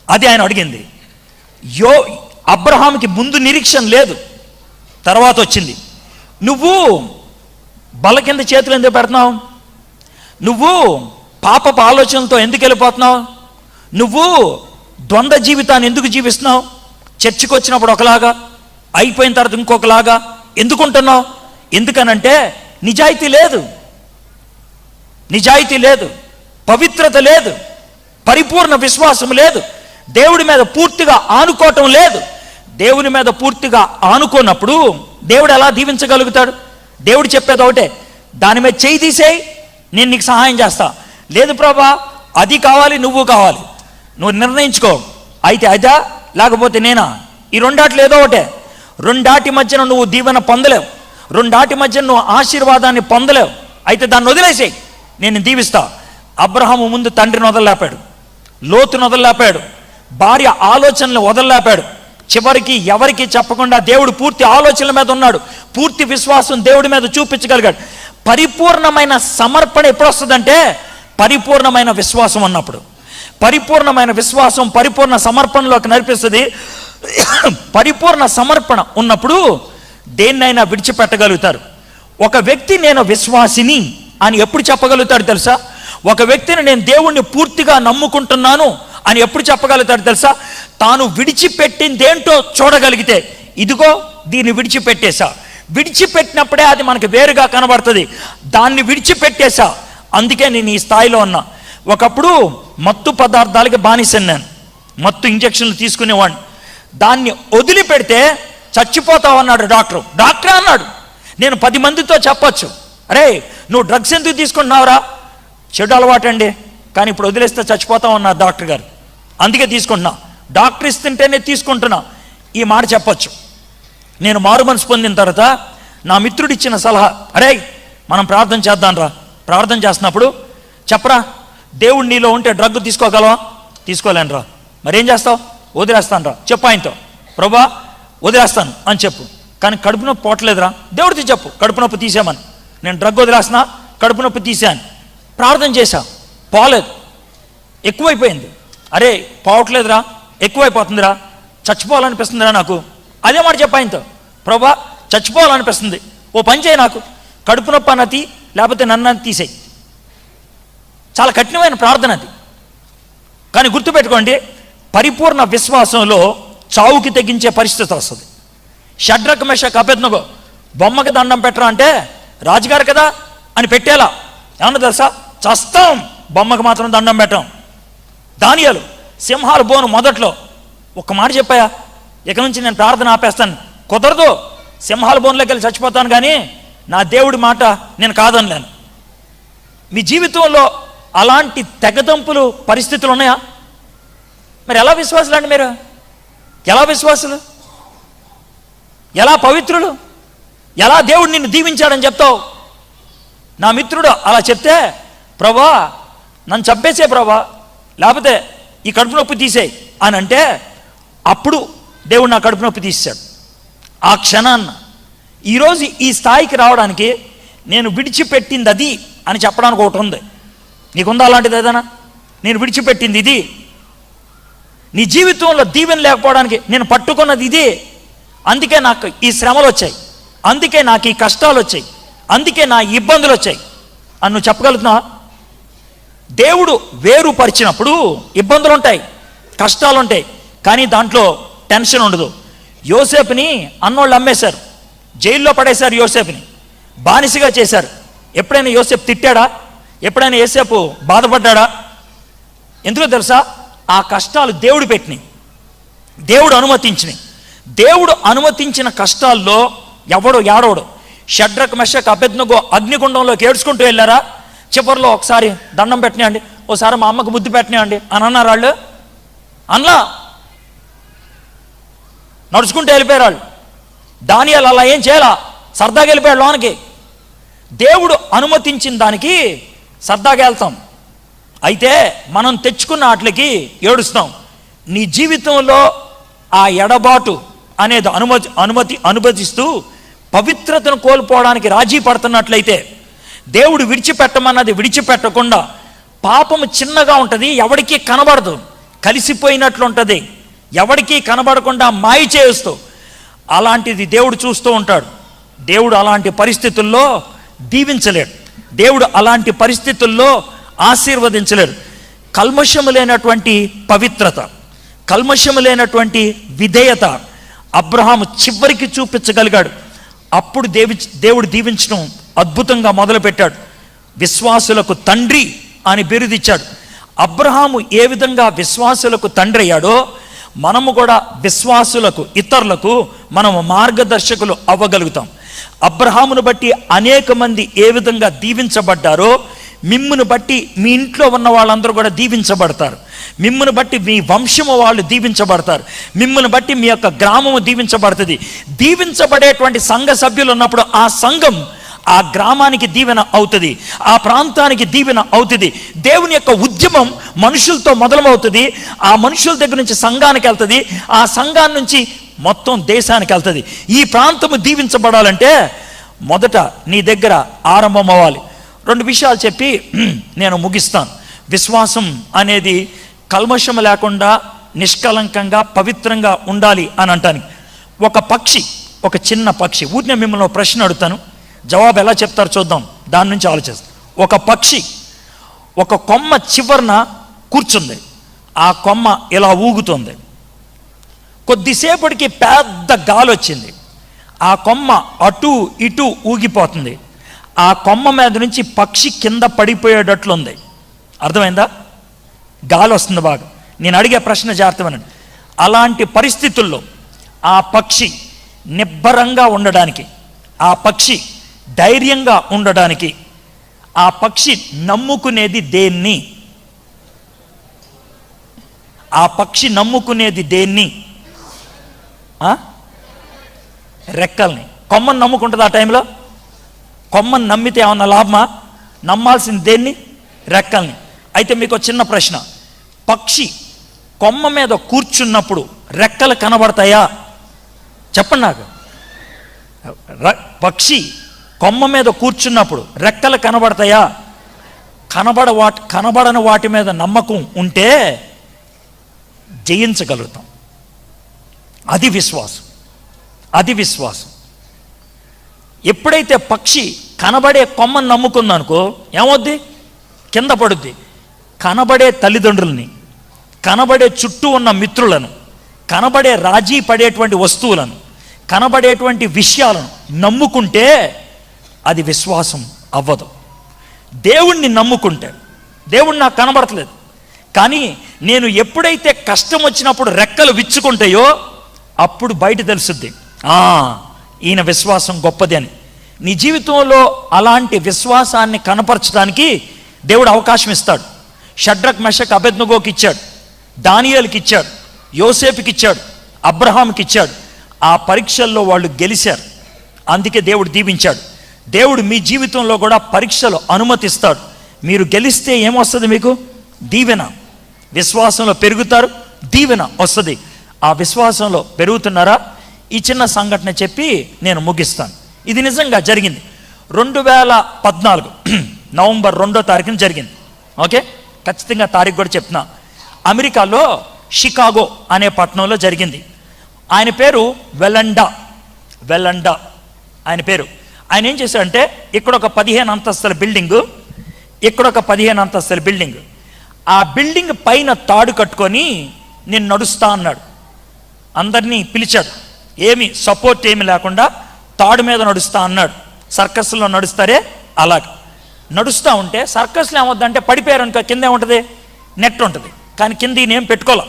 అది ఆయన అడిగింది. అబ్రహాంకి ముందు నిరీక్షణ లేదు, తర్వాత వచ్చింది. నువ్వు బల కింద చేతులు ఎందుకు పెడుతున్నావు? నువ్వు పాపపు ఆలోచనలతో ఎందుకు వెళ్ళిపోతున్నావు? నువ్వు ద్వంద్వ జీవితాన్ని ఎందుకు జీవిస్తున్నావు? చర్చికి వచ్చినప్పుడు ఒకలాగా, అయిపోయిన తర్వాత ఇంకొకలాగా ఎందుకుంటున్నావు? ఎందుకనంటే నిజాయితీ లేదు, పవిత్రత లేదు, పరిపూర్ణ విశ్వాసం లేదు, దేవుడి మీద పూర్తిగా ఆనుకోవటం లేదు. దేవుని మీద పూర్తిగా ఆనుకోనప్పుడు దేవుడు ఎలా దీవించగలుగుతాడు? దేవుడు చెప్పేది ఒకటే, దాని మీద చేయి తీసేయి, నేను నీకు సహాయం చేస్తా. లేదు ప్రభా, అది కావాలి, నువ్వు కావాలి, నువ్వు నిర్ణయించుకో. అయితే అదా లేకపోతే నేనా? ఈ రెండాట్లు ఏదో ఒకటే. రెండాటి మధ్యన నువ్వు దీవెన పొందలేవు, రెండాటి మధ్యన నువ్వు ఆశీర్వాదాన్ని పొందలేవు. అయితే దాన్ని వదిలేసేయి, నేను దీవిస్తా. అబ్రహాము ముందు తండ్రిని వదలలేపాడు, లోతును వదలలేపాడు, భార్య ఆలోచనలు వదలలేపాడు. చివరికి ఎవరికి చెప్పకుండా దేవుడు పూర్తి ఆలోచనల మీద ఉన్నాడు, పూర్తి విశ్వాసం దేవుడి మీద చూపించగలిగాడు. పరిపూర్ణమైన సమర్పణ ఎప్పుడు వస్తుందంటే పరిపూర్ణమైన విశ్వాసం ఉన్నప్పుడు. పరిపూర్ణమైన విశ్వాసం పరిపూర్ణ సమర్పణలోకి నడిపిస్తుంది. పరిపూర్ణ సమర్పణ ఉన్నప్పుడు దేన్నైనా విడిచిపెట్టగలుగుతారు. ఒక వ్యక్తి నేను విశ్వాసిని అని ఎప్పుడు చెప్పగలుగుతాడు తెలుసా? ఒక వ్యక్తిని నేను దేవుణ్ణి పూర్తిగా నమ్ముకుంటున్నాను అని ఎప్పుడు చెప్పగలుగుతాడు తెలుసా? తాను విడిచిపెట్టిందేంటో చూడగలిగితే, ఇదిగో దీన్ని విడిచిపెట్టేశా. విడిచిపెట్టినప్పుడే అది మనకు వేరుగా కనబడుతుంది. దాన్ని విడిచిపెట్టేశా, అందుకే నేను ఈ స్థాయిలో ఉన్నా. ఒకప్పుడు మత్తు పదార్థాలకి బానిసను నేను, మత్తు ఇంజక్షన్లు తీసుకునేవాడిని. దాన్ని వదిలిపెడితే చచ్చిపోతావు అన్నాడు డాక్టర్. డాక్టరే అన్నాడు, నేను 10 మందితో చెప్పొచ్చు, అరే నువ్వు డ్రగ్స్ ఎందుకు తీసుకుంటున్నావురా? చెడు అలవాటు అండి, కానీ ఇప్పుడు వదిలేస్తే చచ్చిపోతావు అన్నారు డాక్టర్ గారు, అందుకే తీసుకుంటున్నా. డాక్టర్ ఇస్తుంటేనే తీసుకుంటున్నా. ఈ మాట చెప్పొచ్చు. నేను మారు మనసు పొందిన తర్వాత నా మిత్రుడు ఇచ్చిన సలహా, అరే మనం ప్రార్థన చేద్దాం రా. ప్రార్థన చేస్తున్నప్పుడు చెప్పరా, దేవుడు నీలో ఉంటే డ్రగ్ తీసుకోగలవా? తీసుకోలేను రా. మరేం చేస్తావు? వదిలేస్తాను రా. చెప్పు ఆయనతో, ప్రభా వదిలేస్తాను అని చెప్పు. కానీ కడుపు నొప్పి పోవట్లేదురా, దేవుడితో చెప్పు కడుపు నొప్పి తీసామని. నేను డ్రగ్ వదిలేస్తున్నా, కడుపు నొప్పి తీసాను. ప్రార్థన చేశా, పోలేదు, ఎక్కువైపోయింది. అరే పోవట్లేదురా, ఎక్కువైపోతుందిరా, చచ్చిపోవాలనిపిస్తుందిరా నాకు. అదే మాట చెప్పు ఆయనతో, ప్రభా చచ్చిపోవాలనిపిస్తుంది, ఓ పని చేయి, నాకు కడుపు నొప్పి అన్నది లేకపోతే నన్ను తీసేయి. చాలా కఠినమైన ప్రార్థన అది. కానీ గుర్తుపెట్టుకోండి, పరిపూర్ణ విశ్వాసంలో చావుకి తెగించే పరిస్థితి వస్తుంది. షడ్రక్ మెషక్ అబేద్నెగో బొమ్మకి దండం పెట్టరా అంటే రాజుగారు కదా అని పెట్టేలా, ఏమన్నా తెలుసా? చస్తాం, బొమ్మకు మాత్రం దండం పెట్టాం. దానియేలు సింహాల బోను మొదట్లో ఒక్క మాట చెప్పాయా, ఇక నుంచి నేను ప్రార్థన ఆపేస్తాను, కుదరదు, సింహాల బోన్లోకి వెళ్ళి చచ్చిపోతాను, కానీ నా దేవుడి మాట నేను కాదనలేను. మీ జీవితంలో అలాంటి తెగదంపులు పరిస్థితులు ఉన్నాయా? మరి ఎలా విశ్వాసులు అండి మీరు? ఎలా విశ్వాసులు? ఎలా పవిత్రులు? ఎలా దేవుడు నిన్ను దీవించాడని చెప్తావు? నా మిత్రుడు అలా చెప్తే, ప్రభా నన్ను చంపేసే ప్రభా, లేకపోతే ఈ కడుపు నొప్పి తీసేయి అని అంటే, అప్పుడు దేవుడు నా కడుపు నొప్పి తీసాడు. ఆ క్షణాన్న ఈరోజు ఈ స్థాయికి రావడానికి నేను విడిచిపెట్టింది అది అని చెప్పడానికి ఒకటి ఉంది. నీకుందా అలాంటిది ఏదైనా? నేను విడిచిపెట్టింది ఇది. నీ జీవితంలో దీవెన లేకపోవడానికి నేను పట్టుకున్నది ఇది. అందుకే నాకు ఈ శ్రమలు వచ్చాయి, అందుకే నాకు ఈ కష్టాలు వచ్చాయి, అందుకే నా ఇబ్బందులు వచ్చాయి అని నువ్వు చెప్పగలుగుతున్నావా? దేవుడు వేరుపరిచినప్పుడు ఇబ్బందులు ఉంటాయి, కష్టాలు ఉంటాయి, కానీ దాంట్లో టెన్షన్ ఉండదు. యోసేపుని అన్నోళ్ళు అమ్మేశారు, జైల్లో పడేశారు, యోసేపుని బానిసగా చేశారు. ఎప్పుడైనా యోసేపు తిట్టాడా? ఎప్పుడైనా యోసేపు బాధపడ్డాడా? ఎందుకో తెలుసా? ఆ కష్టాలు దేవుడు పెట్టినాయి, దేవుడు అనుమతించినాయి. దేవుడు అనుమతించిన కష్టాల్లో ఎవడు ఏడవడు. షడ్రక్ మెషక్ అబేద్నెగో అగ్నిగుండంలోకి ఏడ్చుకుంటూ వెళ్ళారా? చివరిలో ఒకసారి దండం పెట్టినాయండి, ఓసారి మా అమ్మకు ముద్దు పెట్టినాయండి అని అన్నారు వాళ్ళు? అన్నా నడుచుకుంటూ వెళ్ళిపోయారు వాళ్ళు. దానియేలు అలా ఏం చేయాలా, సరదాగా వెళ్ళిపోయాడు లోనికి. దేవుడు అనుమతించిన దానికి సరదాగా వెళ్తాం, అయితే మనం తెచ్చుకున్న వాటికి ఏడుస్తాం. నీ జీవితంలో ఆ ఎడబాటు అనేది అనుమతిస్తూ పవిత్రతను కోల్పోవడానికి రాజీ పడుతున్నట్లయితే, దేవుడు విడిచిపెట్టమన్నది విడిచిపెట్టకుండా, పాపము చిన్నగా ఉంటుంది, ఎవరికీ కనబడదు, కలిసిపోయినట్లు ఉంటుంది, ఎవరికీ కనబడకుండా మాయ చేస్తూ, అలాంటిది దేవుడు చూస్తూ ఉంటాడు. దేవుడు అలాంటి పరిస్థితుల్లో దీవించలేడు, దేవుడు అలాంటి పరిస్థితుల్లో ఆశీర్వదించలేడు. కల్మషము లేనటువంటి పవిత్రత, కల్మషము లేనటువంటి విధేయత అబ్రహాము చివరికి చూపించగలిగాడు. అప్పుడు దేవుడు దీవించడం అద్భుతంగా మొదలుపెట్టాడు. విశ్వాసులకు తండ్రి అని బిరుదిచ్చాడు. అబ్రహాము ఏ విధంగా విశ్వాసులకు తండ్రి అయ్యాడో మనము కూడా విశ్వాసులకు, ఇతరులకు మనము మార్గదర్శకులు అవ్వగలుగుతాం. అబ్రహామును బట్టి అనేక మంది ఏ విధంగా దీవించబడ్డారో మిమ్మును బట్టి మీ ఇంట్లో ఉన్న వాళ్ళందరూ కూడా దీవించబడతారు. మిమ్మును బట్టి మీ వంశము వాళ్ళు దీవించబడతారు. మిమ్మును బట్టి మీ యొక్క గ్రామము దీవించబడుతుంది. దీవించబడేటువంటి సంఘ సభ్యులు ఉన్నప్పుడు ఆ సంఘం ఆ గ్రామానికి దీవెన అవుతుంది, ఆ ప్రాంతానికి దీవెన అవుతుంది. దేవుని యొక్క ఉద్యమం మనుషులతో మొదలవుతుంది. ఆ మనుషుల దగ్గర నుంచి సంఘానికి వెళ్తుంది, ఆ సంఘాన్ని నుంచి మొత్తం దేశానికి వెళ్తుంది. ఈ ప్రాంతము దీవించబడాలంటే మొదట నీ దగ్గర ఆరంభం అవ్వాలి. 2 విషయాలు చెప్పి నేను ముగిస్తాను. విశ్వాసం అనేది కల్మషం లేకుండా నిష్కలంకంగా పవిత్రంగా ఉండాలి అని అంటానికి ఒక పక్షి, ఒక చిన్న పక్షి, ఊరినే మిమ్మల్ని ప్రశ్న అడుగుతాను, జవాబు ఎలా చెప్తారో చూద్దాం, దాని నుంచి ఆలోచిస్తాం. ఒక పక్షి ఒక కొమ్మ చివరన కూర్చుంది, ఆ కొమ్మ ఇలా ఊగుతుంది. కొద్దిసేపటికి పెద్ద గాలి వచ్చింది, ఆ కొమ్మ అటు ఇటు ఊగిపోతుంది. ఆ కొమ్మ మీద నుంచి పక్షి కింద పడిపోయేటట్లుంది. అర్థమైందా? గాలి వస్తుంది బాగా. నేను అడిగే ప్రశ్న జాగ్రత్తమనండి. అలాంటి పరిస్థితుల్లో ఆ పక్షి నిబ్బరంగా ఉండడానికి, ఆ పక్షి ధైర్యంగా ఉండడానికి, ఆ పక్షి నమ్ముకునేది దేన్ని? ఆ పక్షి నమ్ముకునేది దేన్ని? రెక్కల్ని. కొమ్మను నమ్ముకుంటుంది ఆ టైంలో. కొమ్మను నమ్మితే ఏమన్నా లాభమా? నమ్మాల్సింది దేన్ని? రెక్కల్ని. అయితే మీకు చిన్న ప్రశ్న, పక్షి కొమ్మ మీద కూర్చున్నప్పుడు రెక్కలు కనబడతాయా? చెప్పండి నాకు. పక్షి కొమ్మ మీద కూర్చున్నప్పుడు రెక్కలు కనబడతాయా? కనబడని వాటి మీద నమ్మకం ఉంటే జయించగలుగుతాం. అది విశ్వాసం, అది విశ్వాసం. ఎప్పుడైతే పక్షి కనబడే కొమ్మను నమ్ముకుందనుకో ఏమవుద్ది? కింద పడుద్ది. కనబడే తల్లిదండ్రుల్ని, కనబడే చుట్టూ ఉన్న మిత్రులను, కనబడే రాజీ పడేటువంటి వస్తువులను, కనబడేటువంటి విషయాలను నమ్ముకుంటే అది విశ్వాసం అవ్వదు. దేవుణ్ణి నమ్ముకుంటే, దేవుణ్ణి నాకు కనబడట్లేదు కానీ నేను ఎప్పుడైతే కష్టం వచ్చినప్పుడు రెక్కలు విచ్చుకుంటాయో అప్పుడు బయట తెలుసుద్ది, ఈయన విశ్వాసం గొప్పది అని. నీ జీవితంలో అలాంటి విశ్వాసాన్ని కనపరచడానికి దేవుడు అవకాశం ఇస్తాడు. షడ్రక్, మెషక్, అబేద్నెగోకి ఇచ్చాడు, దానియేలుకి ఇచ్చాడు, యోసేపుకి ఇచ్చాడు, అబ్రహాంకి ఇచ్చాడు. ఆ పరీక్షల్లో వాళ్ళు గెలిచారు, అందుకే దేవుడు దీవించాడు. దేవుడు మీ జీవితంలో కూడా పరీక్షలు అనుమతిస్తాడు. మీరు గెలిస్తే ఏమొస్తుంది? మీకు దీవెన. విశ్వాసంలో పెరుగుతారు, దీవెన వస్తుంది. ఆ విశ్వాసంలో పెరుగుతున్నారా? ఈ చిన్న సంఘటన చెప్పి నేను ముగిస్తాను. ఇది నిజంగా జరిగింది. 2014 నవంబర్ 2వ తారీఖున జరిగింది. ఓకే, ఖచ్చితంగా తారీఖు కూడా చెప్తున్నా. అమెరికాలో షికాగో అనే పట్టణంలో జరిగింది. ఆయన పేరు వెలండా ఆయన పేరు. ఆయన ఏం చేశాడంటే, ఇక్కడ ఒక 15 అంతస్తుల బిల్డింగు, ఇక్కడ ఒక 15 అంతస్తుల బిల్డింగ్. ఆ బిల్డింగ్ పైన తాడు కట్టుకొని నేను నడుస్తా అన్నాడు. అందరినీ పిలిచాడు, ఏమి సపోర్ట్ ఏమి లేకుండా తాడు మీద నడుస్తా అన్నాడు. సర్కస్లో నడుస్తారే అలాగ నడుస్తూ ఉంటే, సర్కస్లో ఏమవుద్దంటే పడిపోయారు అనుకో, కింద ఏముంటుంది? నెట్ ఉంటుంది. కానీ కింద ఈయనేం పెట్టుకోలే.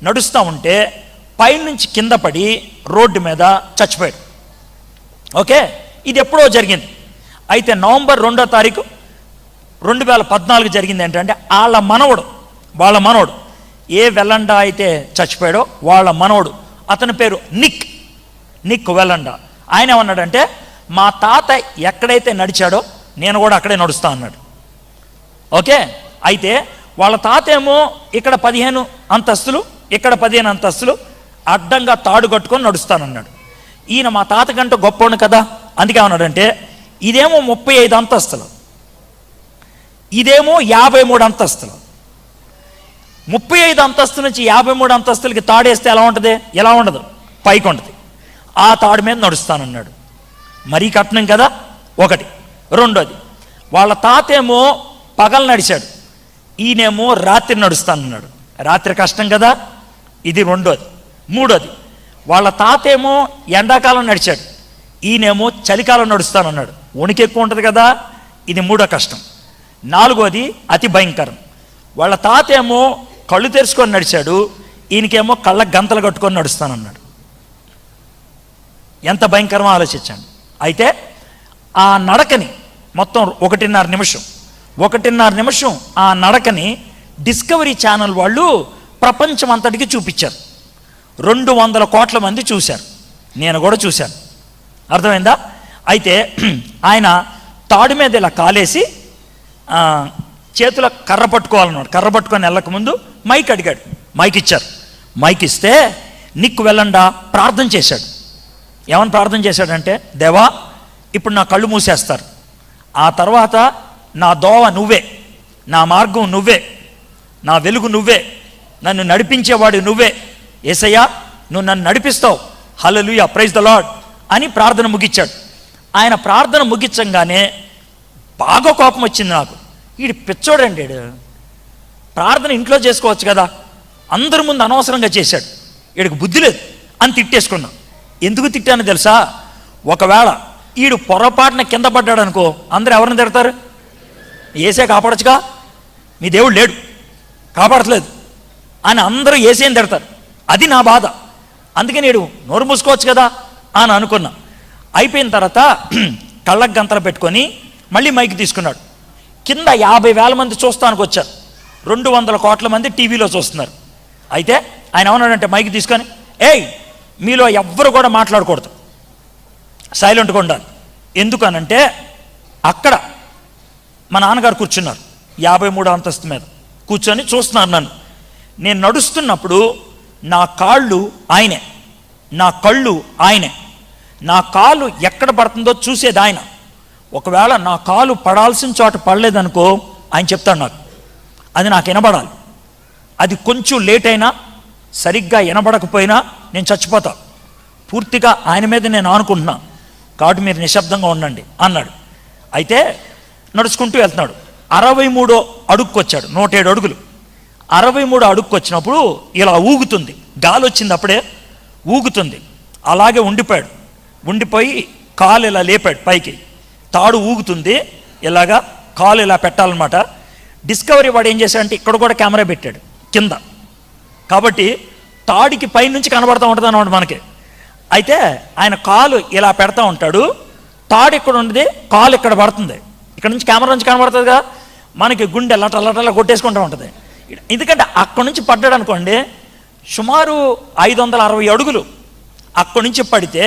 నడుస్తూ ఉంటే పైనుంచి కింద పడి రోడ్డు మీద చచ్చిపోయాడు. ఓకే, ఇది ఎప్పుడో జరిగింది. అయితే నవంబర్ 2వ తారీఖు 2014 జరిగింది. ఏంటంటే వాళ్ళ మనవడు ఏ వెలండా అయితే చచ్చిపోయాడో వాళ్ళ మనవడు, అతని పేరు నిక్ వెలండా. ఆయన ఏమన్నాడంటే, మా తాత ఎక్కడైతే నడిచాడో నేను కూడా అక్కడే నడుస్తా అన్నాడు. ఓకే, అయితే వాళ్ళ తాత ఏమో ఇక్కడ 15 అంతస్తులు, ఇక్కడ 15 అంతస్తులు అడ్డంగా తాడు కట్టుకొని నడుస్తానన్నాడు. ఈయన మా తాత కంటే గొప్పవాడు కదా, అందుకే ఏమన్నాడంటే, ఇదేమో 35 అంతస్తులు, ఇదేమో 53 అంతస్తులు. 35 అంతస్తుల నుంచి 53 అంతస్తులకి తాడేస్తే ఎలా ఉంటుంది? ఎలా ఉండదు, పైకి ఉంటుంది. ఆ తాడు మీద నడుస్తానన్నాడు. మరీ కట్నం కదా ఒకటి. రెండోది, వాళ్ళ తాతేమో పగలు నడిచాడు, ఈయనేమో రాత్రి నడుస్తానన్నాడు. రాత్రి కష్టం కదా, ఇది రెండోది. మూడోది, వాళ్ళ తాత ఏమో ఎండాకాలం నడిచాడు, ఈయనేమో చలికాలం నడుస్తానన్నాడు. వణికి ఎక్కువ ఉంటుంది కదా, ఇది మూడో కష్టం. నాలుగోది అతి భయంకరం, వాళ్ళ తాత ఏమో కళ్ళు తెరుచుకొని నడిచాడు, ఈయనకేమో కళ్ళకు గంతలు కట్టుకొని నడుస్తానన్నాడు. ఎంత భయంకరమో ఆలోచించండి. అయితే ఆ నడకని మొత్తం 1.5 నిమిషం ఆ నడకని డిస్కవరీ ఛానల్ వాళ్ళు ప్రపంచం అంతటికి చూపించారు. 200 కోట్ల మంది చూశారు, నేను కూడా చూశాను. అర్థమైందా? అయితే ఆయన తాడు మీద ఇలా కాలేసి చేతుల కర్ర పట్టుకోవాలన్నాడు. కర్ర పట్టుకొని వెళ్ళకముందు మైక్ అడిగాడు, మైక్ ఇచ్చారు. మైక్ ఇస్తే నిక్కు వెళ్ళండా ప్రార్థన చేశాడు. ఏమని ప్రార్థన చేశాడంటే, దేవా ఇప్పుడు నా కళ్ళు మూసేస్తారు, ఆ తర్వాత నా దోవ నువ్వే, నా మార్గం నువ్వే, నా వెలుగు నువ్వే, నన్ను నడిపించేవాడు నువ్వే, యేసయ్యా నువ్వు నన్ను నడిపిస్తావు, హల్లెలూయా, ప్రైజ్ ద లార్డ్ అని ప్రార్థన ముగించాడు. ఆయన ప్రార్థన ముగించంగానే బాగా కోపం వచ్చింది నాకు. వీడు పిచ్చోడండి, ప్రార్థన ఇంట్లో చేసుకోవచ్చు కదా, అందరి ముందు అనవసరంగా చేశాడు, వీడికి బుద్ధి లేదు అని తిట్టేసుకున్నా. ఎందుకు తిట్టానో తెలుసా? ఒకవేళ వీడు పొరపాటున కింద పడ్డాడు అనుకో, అందరూ ఎవరిని తిడతారు? ఏసే కాపాడచ్చుగా, మీ దేవుడు లేడు, కాపాడట్లేదు అని అందరూ ఏసేని తిడతారు. అది నా బాధ. అందుకే నేను నోరు మూసుకోవచ్చు కదా అని అనుకున్నా. అయిపోయిన తర్వాత కళ్ళకు గంతలు పెట్టుకొని మళ్ళీ మైక్ తీసుకున్నాడు. కింద 50,000 మంది చూస్తానికి వచ్చారు, 200 కోట్ల మంది టీవీలో చూస్తున్నారు. అయితే ఆయన ఏమన్నాడంటే మైక్ తీసుకొని, ఏయ్ మీలో ఎవ్వరు కూడా మాట్లాడకూడదు, సైలెంట్గా ఉండాలి. ఎందుకనంటే అక్కడ మా నాన్నగారు కూర్చున్నారు 53వ అంతస్తు మీద కూర్చొని చూస్తున్నారు నన్ను. నేను నడుస్తున్నప్పుడు నా కాళ్ళు ఆయనే, నా కళ్ళు ఆయనే, నా కాలు ఎక్కడ పడుతుందో చూసేది ఆయన. ఒకవేళ నా కాలు పడాల్సిన చోట పడలేదనుకో ఆయన చెప్తాడు నాకు, అది నాకు వినబడాలి. అది కొంచెం లేట్ అయినా, సరిగ్గా వినబడకపోయినా నేను చచ్చిపోతా. పూర్తిగా ఆయన మీద నేను ఆనుకుంటున్నా, కాబట్టి మీరు నిశ్శబ్దంగా ఉండండి అన్నాడు. అయితే నడుచుకుంటూ వెళ్తున్నాడు. 63వ అడుగుకు వచ్చాడు, 107 అడుగులు. 63వ అడుగుకు వచ్చినప్పుడు ఇలా ఊగుతుంది, గాలి వచ్చింది అప్పుడే ఊగుతుంది. అలాగే ఉండిపోయాడు. ఉండిపోయి కాలు ఇలా లేపాడు పైకి, తాడు ఊగుతుంది, ఇలాగా కాలు ఇలా పెట్టాలన్నమాట. డిస్కవరీ వాడు ఏం చేశాడంటే ఇక్కడ కూడా కెమెరా పెట్టాడు కింద, కాబట్టి తాడికి పైనుంచి కనబడుతూ ఉంటుంది అన్నమాట మనకి. అయితే ఆయన కాలు ఇలా పెడతా ఉంటాడు, తాడు ఇక్కడ ఉండేది, కాలు ఇక్కడ పడుతుంది, ఇక్కడ నుంచి కెమెరా నుంచి కనబడుతుంది కదా, మనకి గుండె లటలటలా కొట్టేసుకుంటూ ఉంటుంది. ఎందుకంటే అక్కడి నుంచి పడ్డాడు అనుకోండి, సుమారు 560 అడుగులు అక్కడి నుంచి పడితే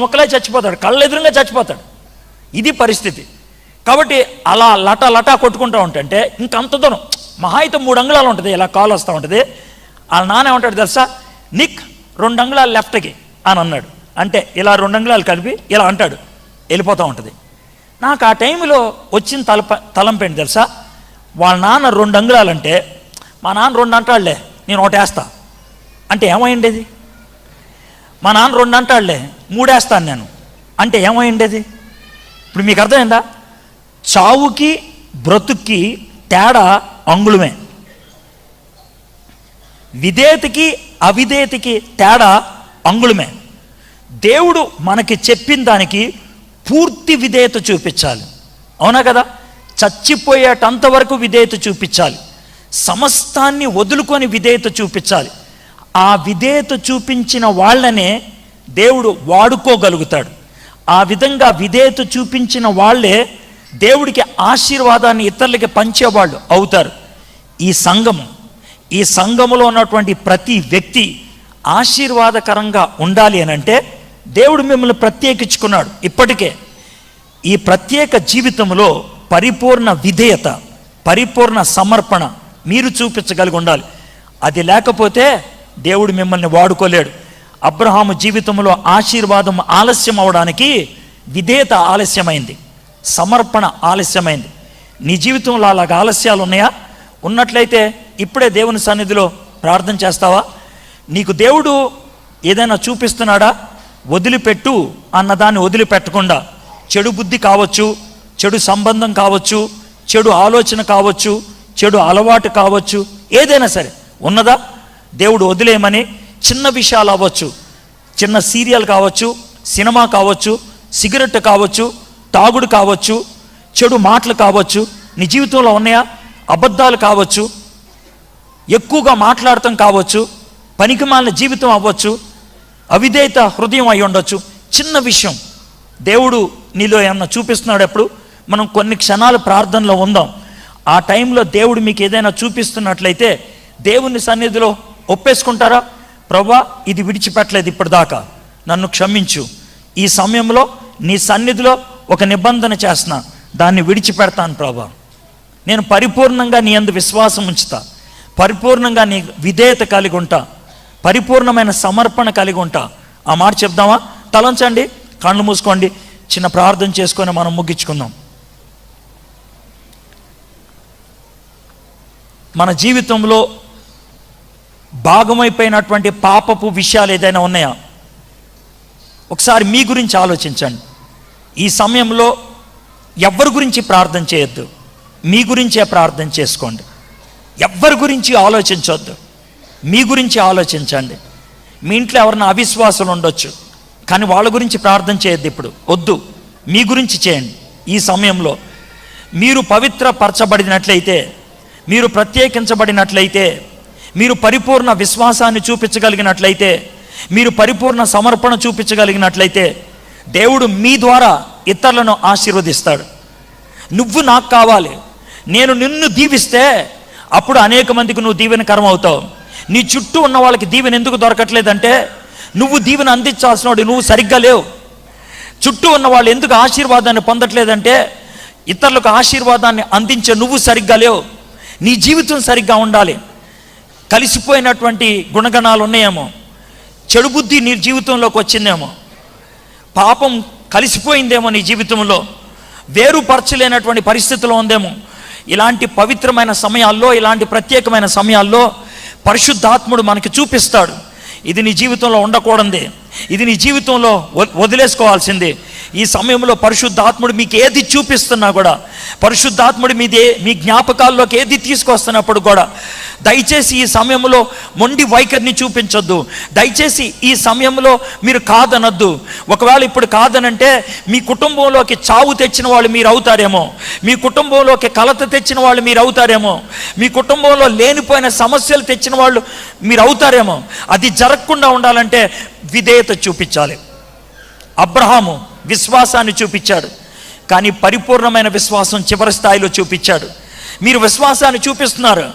ముక్కలే చచ్చిపోతాడు, కళ్ళ ఎదురుగా చచ్చిపోతాడు. ఇది పరిస్థితి. కాబట్టి అలా లటా కొట్టుకుంటూ ఉంటుంటే ఇంకంత దూరం మహా అయితే 3 అంగుళాలు ఉంటుంది, ఇలా కాలు వస్తూ ఉంటుంది. వాళ్ళ నాన్న ఏమంటాడు తెలుసా, నిక్ 2 అంగుళాలు లెఫ్ట్కి అని అన్నాడు. అంటే ఇలా 2 అంగుళాలు కలిపి ఇలా అంటాడు, వెళ్ళిపోతూ ఉంటుంది. నాకు ఆ టైంలో వచ్చిన తలంపేంటి తెలుసా, వాళ్ళ నాన్న 2 అంగుళాలు అంటే మా నాన్న 2 అంటాడులే నేను 1 వేస్తా అంటే ఏమైండేది? మా నాన్న 2 అంటాడులే 3 వేస్తాను నేను అంటే ఏమైండేది? ఇప్పుడు మీకు అర్థమైందా? చావుకి బ్రతుక్కి తేడా అంగుళమే, విధేయతకి అవిధేయతకి తేడా అంగుళమే. దేవుడు మనకి చెప్పిన దానికి పూర్తి విధేయత చూపించాలి, అవునా కదా? చచ్చిపోయేటంత వరకు విధేయత చూపించాలి, సమస్తాన్ని వదులుకొని విధేయత చూపించాలి. ఆ విధేయత చూపించిన వాళ్ళనే దేవుడు వాడుకోగలుగుతాడు. ఆ విధంగా విధేయత చూపించిన వాళ్ళే దేవుడికి ఆశీర్వాదాన్ని ఇతరులకి పంచేవాళ్ళు అవుతారు. ఈ సంఘములో ఉన్నటువంటి ప్రతి వ్యక్తి ఆశీర్వాదకరంగా ఉండాలి అని అంటే దేవుడు మిమ్మల్ని ప్రత్యేకించుకున్నాడు. ఇప్పటికే ఈ ప్రత్యేక జీవితంలో పరిపూర్ణ విధేయత, పరిపూర్ణ సమర్పణ మీరు చూపించగలిగి ఉండాలి. అది లేకపోతే దేవుడు మిమ్మల్ని వాడుకోలేడు. అబ్రహాము జీవితంలో ఆశీర్వాదం ఆలస్యం అవడానికి విధేయత ఆలస్యమైంది, సమర్పణ ఆలస్యమైంది. నీ జీవితంలో అలాగ ఆలస్యాలు ఉన్నాయా? ఉన్నట్లయితే ఇప్పుడే దేవుని సన్నిధిలో ప్రార్థన చేస్తావా? నీకు దేవుడు ఏదైనా చూపిస్తున్నాడా? వదిలిపెట్టు అన్నదాన్ని వదిలిపెట్టకుండా, చెడు బుద్ధి కావచ్చు, చెడు సంబంధం కావచ్చు, చెడు ఆలోచన కావచ్చు, చెడు అలవాటు కావచ్చు, ఏదైనా సరే ఉన్నదా దేవుడు వదిలేయమని. చిన్న విషయాలు అవ్వచ్చు, చిన్న సీరియల్ కావచ్చు, సినిమా కావచ్చు, సిగరెట్ కావచ్చు, తాగుడు కావచ్చు, చెడు మాటలు కావచ్చు, నీ జీవితంలో ఉన్నాయా? అబద్ధాలు కావచ్చు, ఎక్కువగా మాట్లాడటం కావచ్చు, పనికిమాలిన జీవితం అవ్వచ్చు, అవిధేయత హృదయం అయి ఉండొచ్చు. చిన్న విషయం దేవుడు నీలో ఏమన్నా చూపిస్తున్నాడు. ఎప్పుడు మనం కొన్ని క్షణాలు ప్రార్థనలో ఉందాం. ఆ టైంలో దేవుడు మీకు ఏదైనా చూపిస్తున్నట్లయితే దేవుని సన్నిధిలో ఒప్పేసుకుంటారా? ప్రభువా, ఇది విడిచిపెట్టలేదు ఇప్పటిదాకా, నన్ను క్షమించు. ఈ సమయంలో నీ సన్నిధిలో ఒక నిబంధన చేస్తున్నా, దాన్ని విడిచిపెడతాను ప్రభువా. నేను పరిపూర్ణంగా నీ యందు విశ్వాసం ఉంచుతా, పరిపూర్ణంగా నీ విధేయత కలిగి ఉంటా, పరిపూర్ణమైన సమర్పణ కలిగి ఉంటా. ఆ మాట చెప్దామా? తలంచండి, కళ్ళు మూసుకోండి, చిన్న ప్రార్థన చేసుకొని మనం ముగించుకుందాం. మన జీవితంలో భాగమైపోయినటువంటి పాపపు విషయాలు ఏదైనా ఉన్నాయా? ఒకసారి మీ గురించి ఆలోచించండి. ఈ సమయంలో ఎవరి గురించి ప్రార్థన చేయొద్దు, మీ గురించే ప్రార్థన చేసుకోండి. ఎవరి గురించి ఆలోచించవద్దు, మీ గురించి ఆలోచించండి. మీ ఇంట్లో ఎవరైనా అవిశ్వాసులు ఉండొచ్చు, కానీ వాళ్ళ గురించి ప్రార్థన చేయొద్దు. ఇప్పుడు వద్దు, మీ గురించి చేయండి. ఈ సమయంలో మీరు పవిత్రపరచబడినట్లయితే, మీరు ప్రత్యేకించబడినట్లయితే, మీరు పరిపూర్ణ విశ్వాసాన్ని చూపించగలిగినట్లయితే, మీరు పరిపూర్ణ సమర్పణ చూపించగలిగినట్లయితే దేవుడు మీ ద్వారా ఇతరులను ఆశీర్వదిస్తాడు. నువ్వు నాకు కావాలి, నేను నిన్ను దీవిస్తే అప్పుడు అనేక మందికి నువ్వు దీవెనకరం అవుతావు. నీ చుట్టూ ఉన్న వాళ్ళకి దీవెన ఎందుకు దొరకట్లేదంటే నువ్వు దీవెన అందించాల్సిన వాడు నువ్వు సరిగ్గా లేవు. చుట్టూ ఉన్న వాళ్ళు ఎందుకు ఆశీర్వాదాన్ని పొందట్లేదంటే ఇతరులకు ఆశీర్వాదాన్ని అందించే నువ్వు సరిగ్గా లేవు. నీ జీవితం సరిగ్గా ఉండాలి. కలిసిపోయినటువంటి గుణగణాలు ఉన్నాయేమో, చెడు బుద్ధి నీ జీవితంలోకి వచ్చిందేమో, పాపం కలిసిపోయిందేమో నీ జీవితంలో, వేరుపరచలేనటువంటి పరిస్థితిలో ఉందేమో. ఇలాంటి పవిత్రమైన సమయాల్లో, ఇలాంటి ప్రత్యేకమైన సమయాల్లో పరిశుద్ధాత్ముడు మనకి చూపిస్తాడు. ఇది నీ జీవితంలో ఉండకూడదే, ఇది నీ జీవితంలో వదిలేసుకోవాల్సిందే. ఈ సమయంలో పరిశుద్ధాత్ముడు మీకు ఏది చూపిస్తున్నా కూడా, పరిశుద్ధాత్ముడు మీ జ్ఞాపకాల్లోకి ఏది తీసుకొస్తున్నప్పుడు కూడా దయచేసి ఈ సమయంలో మొండి వైఖరిని చూపించొద్దు. దయచేసి ఈ సమయంలో మీరు కాదనొద్దు. ఒకవేళ ఇప్పుడు కాదనంటే మీ కుటుంబంలోకి చావు తెచ్చిన వాళ్ళు మీరు అవుతారేమో, మీ కుటుంబంలోకి కలత తెచ్చిన వాళ్ళు మీరు అవుతారేమో, మీ కుటుంబంలో లేనిపోయిన సమస్యలు తెచ్చిన వాళ్ళు మీరు అవుతారేమో. అది జరగకుండా ఉండాలంటే విధేయత చూపించాలి. అబ్రహాము విశ్వాసాన్ని చూపించాడు, కానీ పరిపూర్ణమైన విశ్వాసం చివరి స్థాయిలో చూపించాడు. మీరు విశ్వాసాన్ని చూపిస్తున్నారు,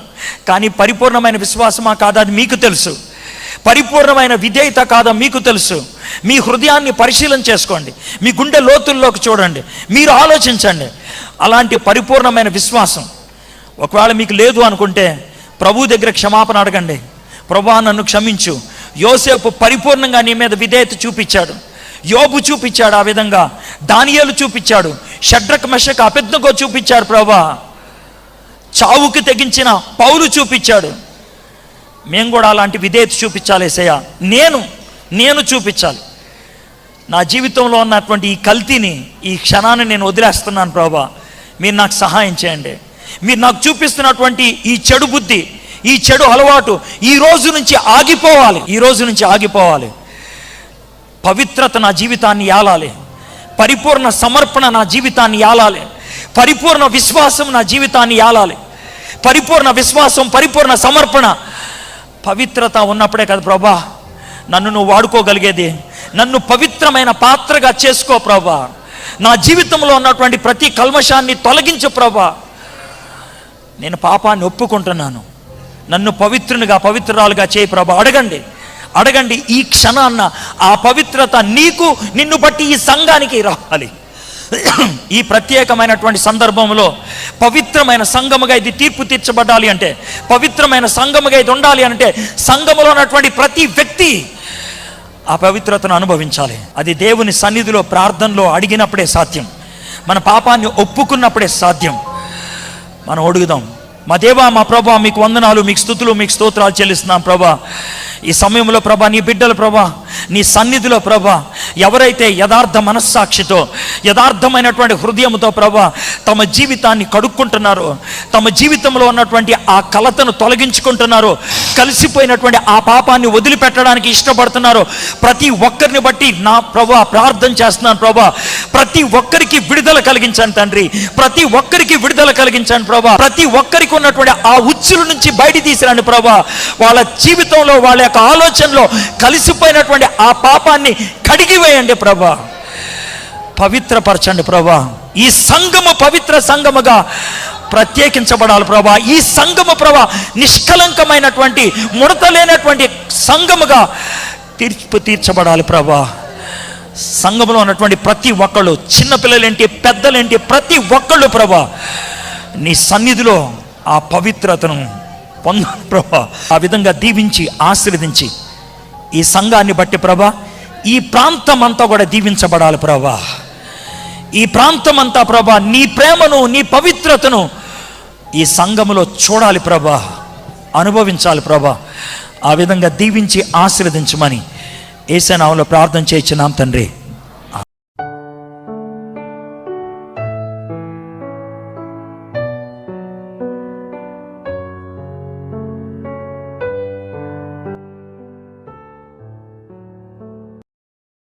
కానీ పరిపూర్ణమైన విశ్వాసమా కాదా అది మీకు తెలుసు. పరిపూర్ణమైన విధేయత కాదా మీకు తెలుసు. మీ హృదయాన్ని పరిశీలన చేసుకోండి, మీ గుండె లోతుల్లోకి చూడండి, మీరు ఆలోచించండి. అలాంటి పరిపూర్ణమైన విశ్వాసం ఒకవేళ మీకు లేదు అనుకుంటే ప్రభు దగ్గర క్షమాపణ అడగండి. ప్రభువా, నన్ను క్షమించు. యోసేపు పరిపూర్ణంగా నీ మీద విధేయత చూపించాడు, యోబు చూపించాడు, ఆ విధంగా దానియేలు చూపించాడు, షడ్రక్ మెషక్ అబేద్నెగో చూపించాడు. ప్రభువా, చావుకి తెగించిన పౌలు చూపించాడు. మేము కూడా అలాంటి విధేయత చూపించాలి. యేసయ్యా, నేను చూపించాలి. నా జీవితంలో ఉన్నటువంటి ఈ కల్తీని, ఈ క్షణాన్ని నేను వదిలేస్తున్నాను. ప్రభువా, మీరు నాకు సహాయం చేయండి. మీరు నాకు చూపిస్తున్నటువంటి ఈ చెడు బుద్ధి, ఈ చెడు అలవాటు ఈ రోజు నుంచి ఆగిపోవాలి. ఈ రోజు నుంచి ఆగిపోవాలి. పవిత్రత నా జీవితాన్ని యాలాలి, పరిపూర్ణ సమర్పణ నా జీవితాన్ని యాలాలి, పరిపూర్ణ విశ్వాసం నా జీవితాన్ని యాలాలి. పరిపూర్ణ విశ్వాసం, పరిపూర్ణ సమర్పణ, పవిత్రత ఉన్నప్పుడే కదా ప్రభా నన్ను నువ్వు వాడుకోగలిగేది. నన్ను పవిత్రమైన పాత్రగా చేసుకో ప్రభా. నా జీవితంలో ఉన్నటువంటి ప్రతి కల్మషాన్ని తొలగించు ప్రభా. నేను పాపాన్ని ఒప్పుకుంటున్నాను, నన్ను పవిత్రునిగా, పవిత్రురాలుగా చేయి ప్రభా. అడగండి. ఈ క్షణాన్న ఆ పవిత్రత నీకు, నిన్ను బట్టి ఈ సంఘానికి రావాలి. ఈ ప్రత్యేకమైనటువంటి సందర్భంలో పవిత్రమైన సంఘముగా ఇది తీర్పు తీర్చబడాలి అంటే, పవిత్రమైన సంఘముగా ఇది ఉండాలి అంటే, సంఘములో ఉన్నటువంటి ప్రతి వ్యక్తి ఆ పవిత్రతను అనుభవించాలి. అది దేవుని సన్నిధిలో ప్రార్థనలో అడిగినప్పుడే సాధ్యం, మన పాపాన్ని ఒప్పుకున్నప్పుడే సాధ్యం. మనం అడుగుదాం. మా దేవా, మా ప్రభా, మీకు వందనాలు, మీకు స్తుతులు, మీకు స్తోత్రాలు చెల్లిస్తున్నాం ప్రభా. ఈ సమయంలో ప్రభా, నీ బిడ్డలు ప్రభా, నీ సన్నిధిలో ప్రభా, ఎవరైతే యథార్థ మనస్సాక్షితో, యథార్థమైనటువంటి హృదయంతో ప్రభా తమ జీవితాన్ని కడుక్కుంటున్నారో, తమ జీవితంలో ఉన్నటువంటి ఆ కలతను తొలగించుకుంటున్నారో, కలిసిపోయినటువంటి ఆ పాపాన్ని వదిలిపెట్టడానికి ఇష్టపడుతున్నారో ప్రతి ఒక్కరిని బట్టి నా ప్రభువా ప్రార్థన చేస్తున్నాను. ప్రభువా ప్రతి ఒక్కరికి విడుదల కలిగించండి తండ్రి, ప్రతి ఒక్కరికి విడుదల కలిగించండి ప్రభువా. ప్రతి ఒక్కరికి ఉన్నటువంటి ఆ ఉచ్చుల నుంచి బయట తీసిరండి ప్రభువా. వాళ్ళ జీవితంలో, వాళ్ళ యొక్క ఆలోచనలో కలిసిపోయినటువంటి ఆ పాపాన్ని కడిగివేయండి ప్రభువా. పవిత్రపరచండి ప్రభువా. ఈ సంఘము పవిత్ర సంఘముగా ప్రత్యేకించబడాలి ప్రభా. ఈ సంఘము ప్రభా నిష్కలంకమైనటువంటి, ముడత లేనటువంటి సంఘముగా తీర్పు తీర్చబడాలి ప్రభా. సంఘంలో ఉన్నటువంటి ప్రతి ఒక్కళ్ళు, చిన్నపిల్లలేంటి, పెద్దలేంటి, ప్రతి ఒక్కళ్ళు ప్రభా నీ సన్నిధిలో ఆ పవిత్రతను పొందాలి ప్రభా. ఆ విధంగా దీవించి ఆశీర్వదించి ఈ సంఘాన్ని బట్టి ప్రభా ఈ ప్రాంతం అంతా కూడా దీవించబడాలి ప్రభా. ఈ ప్రాంతం అంతా ప్రభా నీ ప్రేమను, నీ పవిత్రతను ఈ సంఘములో చూడాలి ప్రభా, అనుభవించాలి ప్రభా. ఆ విధంగా దీవించి ఆశీర్వదించమని యేసు నామములో ప్రార్థన చేయించున్నాం తండ్రి.